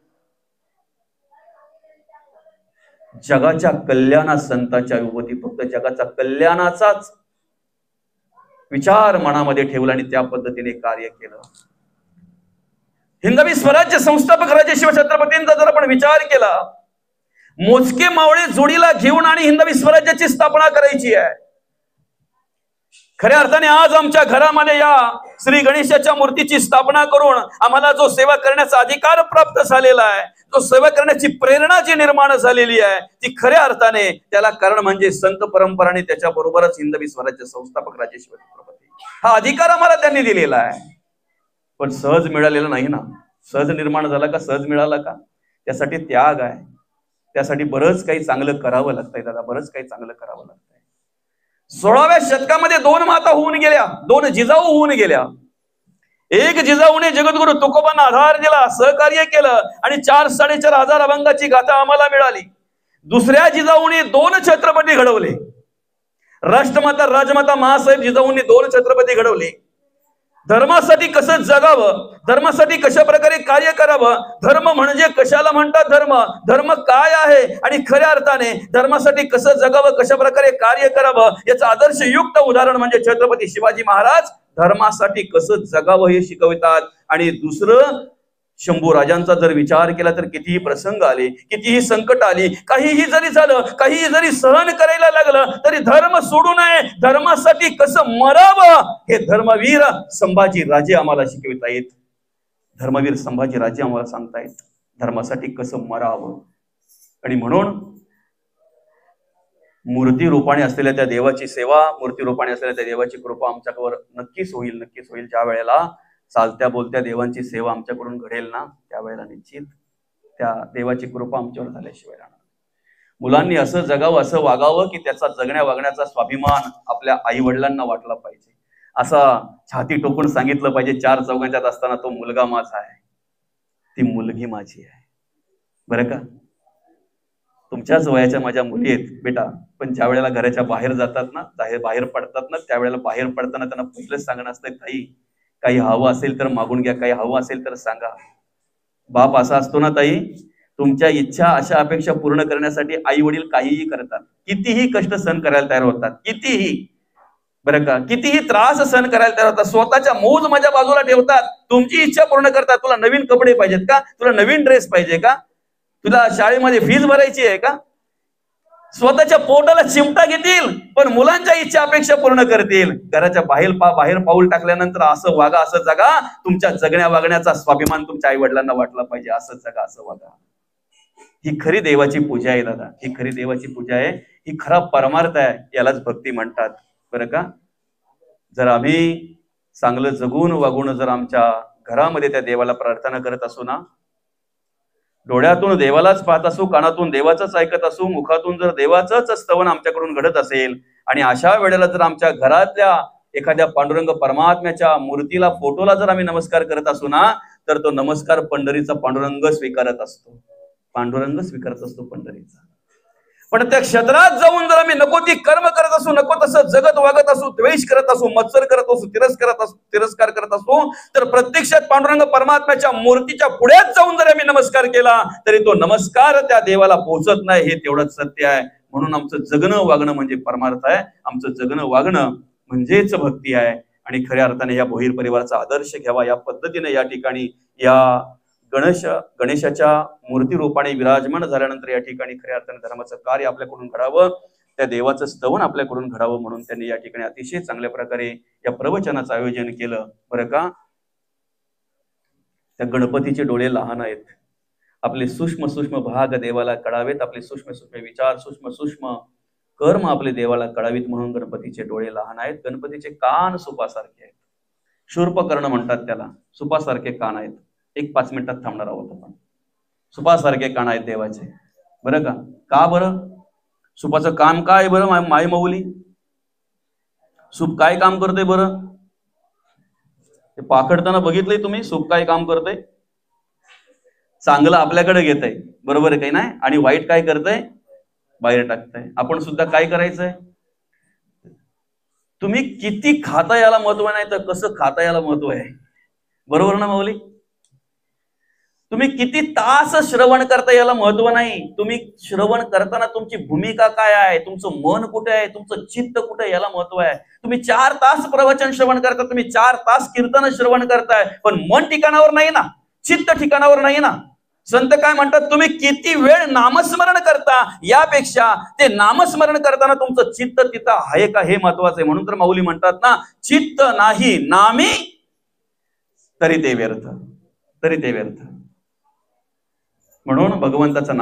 जगाच्या कल्याणा संतांच्या विभूती, फक्त जगाच्या कल्याणाचाच विचार मनामध्ये ठेवला आणि त्या पद्धतीने कार्य केलं. हिंदवी स्वराज्य संस्थापक राजे शिवछत्रपतींचा जर आपण विचार केला, मोजके मावळे जोडीला घेऊन आणि हिंदवी स्वराज्याची स्थापना करायची आहे. खऱ्या अर्थाने आज आमच्या घरामध्ये या श्री गणेशाच्या मूर्तीची स्थापना करून आम्हाला जो सेवा करण्याचा अधिकार प्राप्त झालेला आहे, जो सेवा करण्याची प्रेरणा जी निर्माण झालेली आहे, ती खऱ्या अर्थाने त्याला कारण म्हणजे संत परंपरा आणि त्याच्याबरोबरच हिंदवी स्वराज्य संस्थापक राजे शिवछत्रपती. हा अधिकार आम्हाला त्यांनी दिलेला आहे, पण सहज मिळालेला नाही ना. सहज निर्माण झाला का? सहज मिळाला का? त्यासाठी त्याग आहे, त्यासाठी बरंच काही चांगलं करावं लागतंय दादा, बरंच काही चांगलं करावं लागतंय. 16व्या शतकामध्ये 2 माता होऊन गेल्या, 2 जिजाऊ होऊन गेल्या. एक जिजाऊने जगद्गुरु तुकोबांना आधार दिला, सहकार्य केलं आणि 4-4.5 हजार अभंगाची गाथा आम्हाला मिळाली. दुसऱ्या जिजाऊने 2 छत्रपती घडवले. राष्ट्रमाता राजमाता महासाहेब जिजाऊंनी 2 छत्रपती घडवले. धर्मासाठी कसं जगावं, धर्मासाठी कशा प्रकारे कार्य करावं, धर्म म्हणजे कशाला म्हणतात, धर्म काय आहे आणि खऱ्या अर्थाने धर्मासाठी कसं जगावं, कशा प्रकारे कार्य करावं, याचं आदर्शयुक्त उदाहरण म्हणजे छत्रपती शिवाजी महाराज धर्मासाठी कसं जगावं हे शिकवतात. आणि दुसरं, शंभू राजांचा जर विचार केला तर कितीही प्रसंग आले, कितीही संकट आली, काहीही जरी झालं, काहीही जरी सहन करायला लागलं तरी धर्म सोडू नये, धर्मासाठी कसं मरावं हे धर्मवीर संभाजी राजे आम्हाला शिकवितायत. धर्मवीर संभाजी राजे आम्हाला सांगतायत धर्मासाठी कसं मरावं. आणि म्हणून मूर्ती रूपाने असलेल्या त्या देवाची सेवा, मूर्ती रूपाने असलेल्या त्या देवाची कृपा आमच्यावर नक्कीच होईल, नक्कीच होईल. ज्या वेळेला चालत्या बोलत्या देवांची सेवा आमच्याकडून घडेल ना, त्यावेळेला निश्चित त्या देवाची कृपा आमच्यावर झाल्याशिवाय राहणार. मुलांनी असं जगावं, असं वागावं की त्याचा जगण्या वागण्याचा स्वाभिमान आपल्या आई वडिलांना वाटला पाहिजे. असा छाती टोकून सांगितलं पाहिजे 4 चौघांच्यात असताना, तो मुलगा माझा आहे, ती मुलगी माझी आहे. बरं का? तुमच्याच वयाच्या माझ्या मुली आहेत बेटा, पण ज्या वेळेला घराच्या बाहेर जातात ना, बाहेर पडतात ना, त्यावेळेला बाहेर पडताना त्यांना पहिलंच सांगणं असतं, ताई काही हवं असेल तर मागून घ्या, काही हवं असेल तर सांगा. बाप असा असतो ना ताई, तुमच्या इच्छा अशा अपेक्षा पूर्ण करण्यासाठी आई वडील काहीही करतात, कितीही कष्ट सहन करायला तयार होतात, कितीही, बरं का, कितीही त्रास सहन करायला तयार होतात, स्वतःच्या मौज मजा बाजूला ठेवतात, तुमची इच्छा पूर्ण करतात. तुला नवीन कपडे पाहिजेत का? तुला नवीन ड्रेस पाहिजे का? तुला शाळेमध्ये फीस भरायची आहे का? स्वतःच्या पोटाला चिमटा घेतील पण मुलांच्या इच्छा अपेक्षा पूर्ण करतील. घराच्या बाहेर पाऊल टाकल्यानंतर असं वागा, असं जगा, तुमच्या जगण्या वागण्याचा स्वाभिमान तुमच्या आई वडिलांना वाटला पाहिजे. असं जगा, असं वागा. ही खरी देवाची पूजा आहे दादा, ही खरी देवाची पूजा आहे, ही खरा परमार्थ आहे, यालाच भक्ती म्हणतात. बरं का? जर आम्ही चांगलं जगून वागून जर आमच्या घरामध्ये त्या देवाला प्रार्थना करत असू ना, डोळ्यातून देवालाच पाहत असू, कानातून देवाचंच ऐकत असू, मुखातून जर देवाचंच स्तवन आमच्याकडून घडत असेल आणि अशा वेळेला जर आमच्या घरातल्या एखाद्या पांडुरंग परमात्म्याच्या मूर्तीला, फोटोला जर आम्ही नमस्कार करत असू ना, तर तो नमस्कार पंढरीचा पांडुरंग स्वीकारत असतो, पांडुरंग स्वीकारत असतो पंढरीचा. पण त्या क्षेत्रात जाऊन जर आम्ही नको ती कर्म करत असू, नको तसं जगत वागत असू, द्वेष करत असू, मत्सर करत असू, तिरस्कार करत असू, तर प्रत्यक्षात पांडुरंग परमात्म्याच्या मूर्तीच्या पुढेच जाऊन जर आम्ही नमस्कार केला तरी तो नमस्कार त्या देवाला पोहोचत नाही, हे तेवढंच सत्य आहे. म्हणून आमचं जगणं वागणं म्हणजे परमार्थ आहे, आमचं जगणं वागणं म्हणजेच भक्ती आहे. आणि खऱ्या अर्थाने या भोईर परिवाराचा आदर्श घ्यावा. या पद्धतीने या ठिकाणी या गणेशाच्या मूर्ती रूपाने विराजमान झाल्यानंतर या ठिकाणी खऱ्या अर्थाने धर्माचं कार्य आपल्याकडून घडावं, त्या देवाचं स्तवन आपल्याकडून घडावं, म्हणून त्यांनी या ठिकाणी अतिशय चांगल्या प्रकारे या प्रवचनाचं आयोजन केलं. बरं का? त्या गणपतीचे डोळे लहान आहेत, आपले सूक्ष्म सूक्ष्म भाग देवाला कळावेत, आपले सूक्ष्म सूक्ष्म विचार, सूक्ष्म सूक्ष्म कर्म आपले देवाला कळावीत, म्हणून गणपतीचे डोळे लहान आहेत. गणपतीचे कान सुपासारखे आहेत, शूर्पकर्ण म्हणतात त्याला, सुपासारखे कान आहेत. 5 मिनिटात थांबणार आहोत आपण. सुपासारखे कान आहेत देवाचे. बरं का? का बरं? सुपाचं काम काय बरं माय माऊली? सूप काय काम करते बरं? ते पाखडताना बघितलंय तुम्ही? सूप काय काम करते? चांगलं आपल्याकडे घेत आहे, बरोबर आहे काही नाही, आणि वाईट काय करतंय? बाहेर टाकतंय. आपण सुद्धा काय करायचंय? तुम्ही किती खाता याला महत्व नाही तर कसं खाता याला महत्व आहे, बरोबर ना माऊली? तुम्ही किती तास श्रवण करता याला महत्व नाही. तुम्ही श्रवण करताना तुमची भूमिका काय आहे, तुमचं मन कुठे आहे, तुमचं चित्त कुठे आहे याला महत्व आहे. तुम्ही 4 तास प्रवचन श्रवण करता, तुम्ही 4 तास कीर्तन श्रवण करताय, पण मन ठिकाणावर नाही ना, चित्त ठिकाणावर नाही ना. संत काय म्हणतात, तुम्ही किती वेळ नामस्मरण करता यापेक्षा ते नामस्मरण करताना तुमचं चित्त तिथं आहे का हे महत्वाचं आहे. म्हणून तर माऊली म्हणतात ना, चित्त नाही नामी तरी ते व्यर्थ, तरी ते व्यर्थ. म्हणून भगवंताचं नाम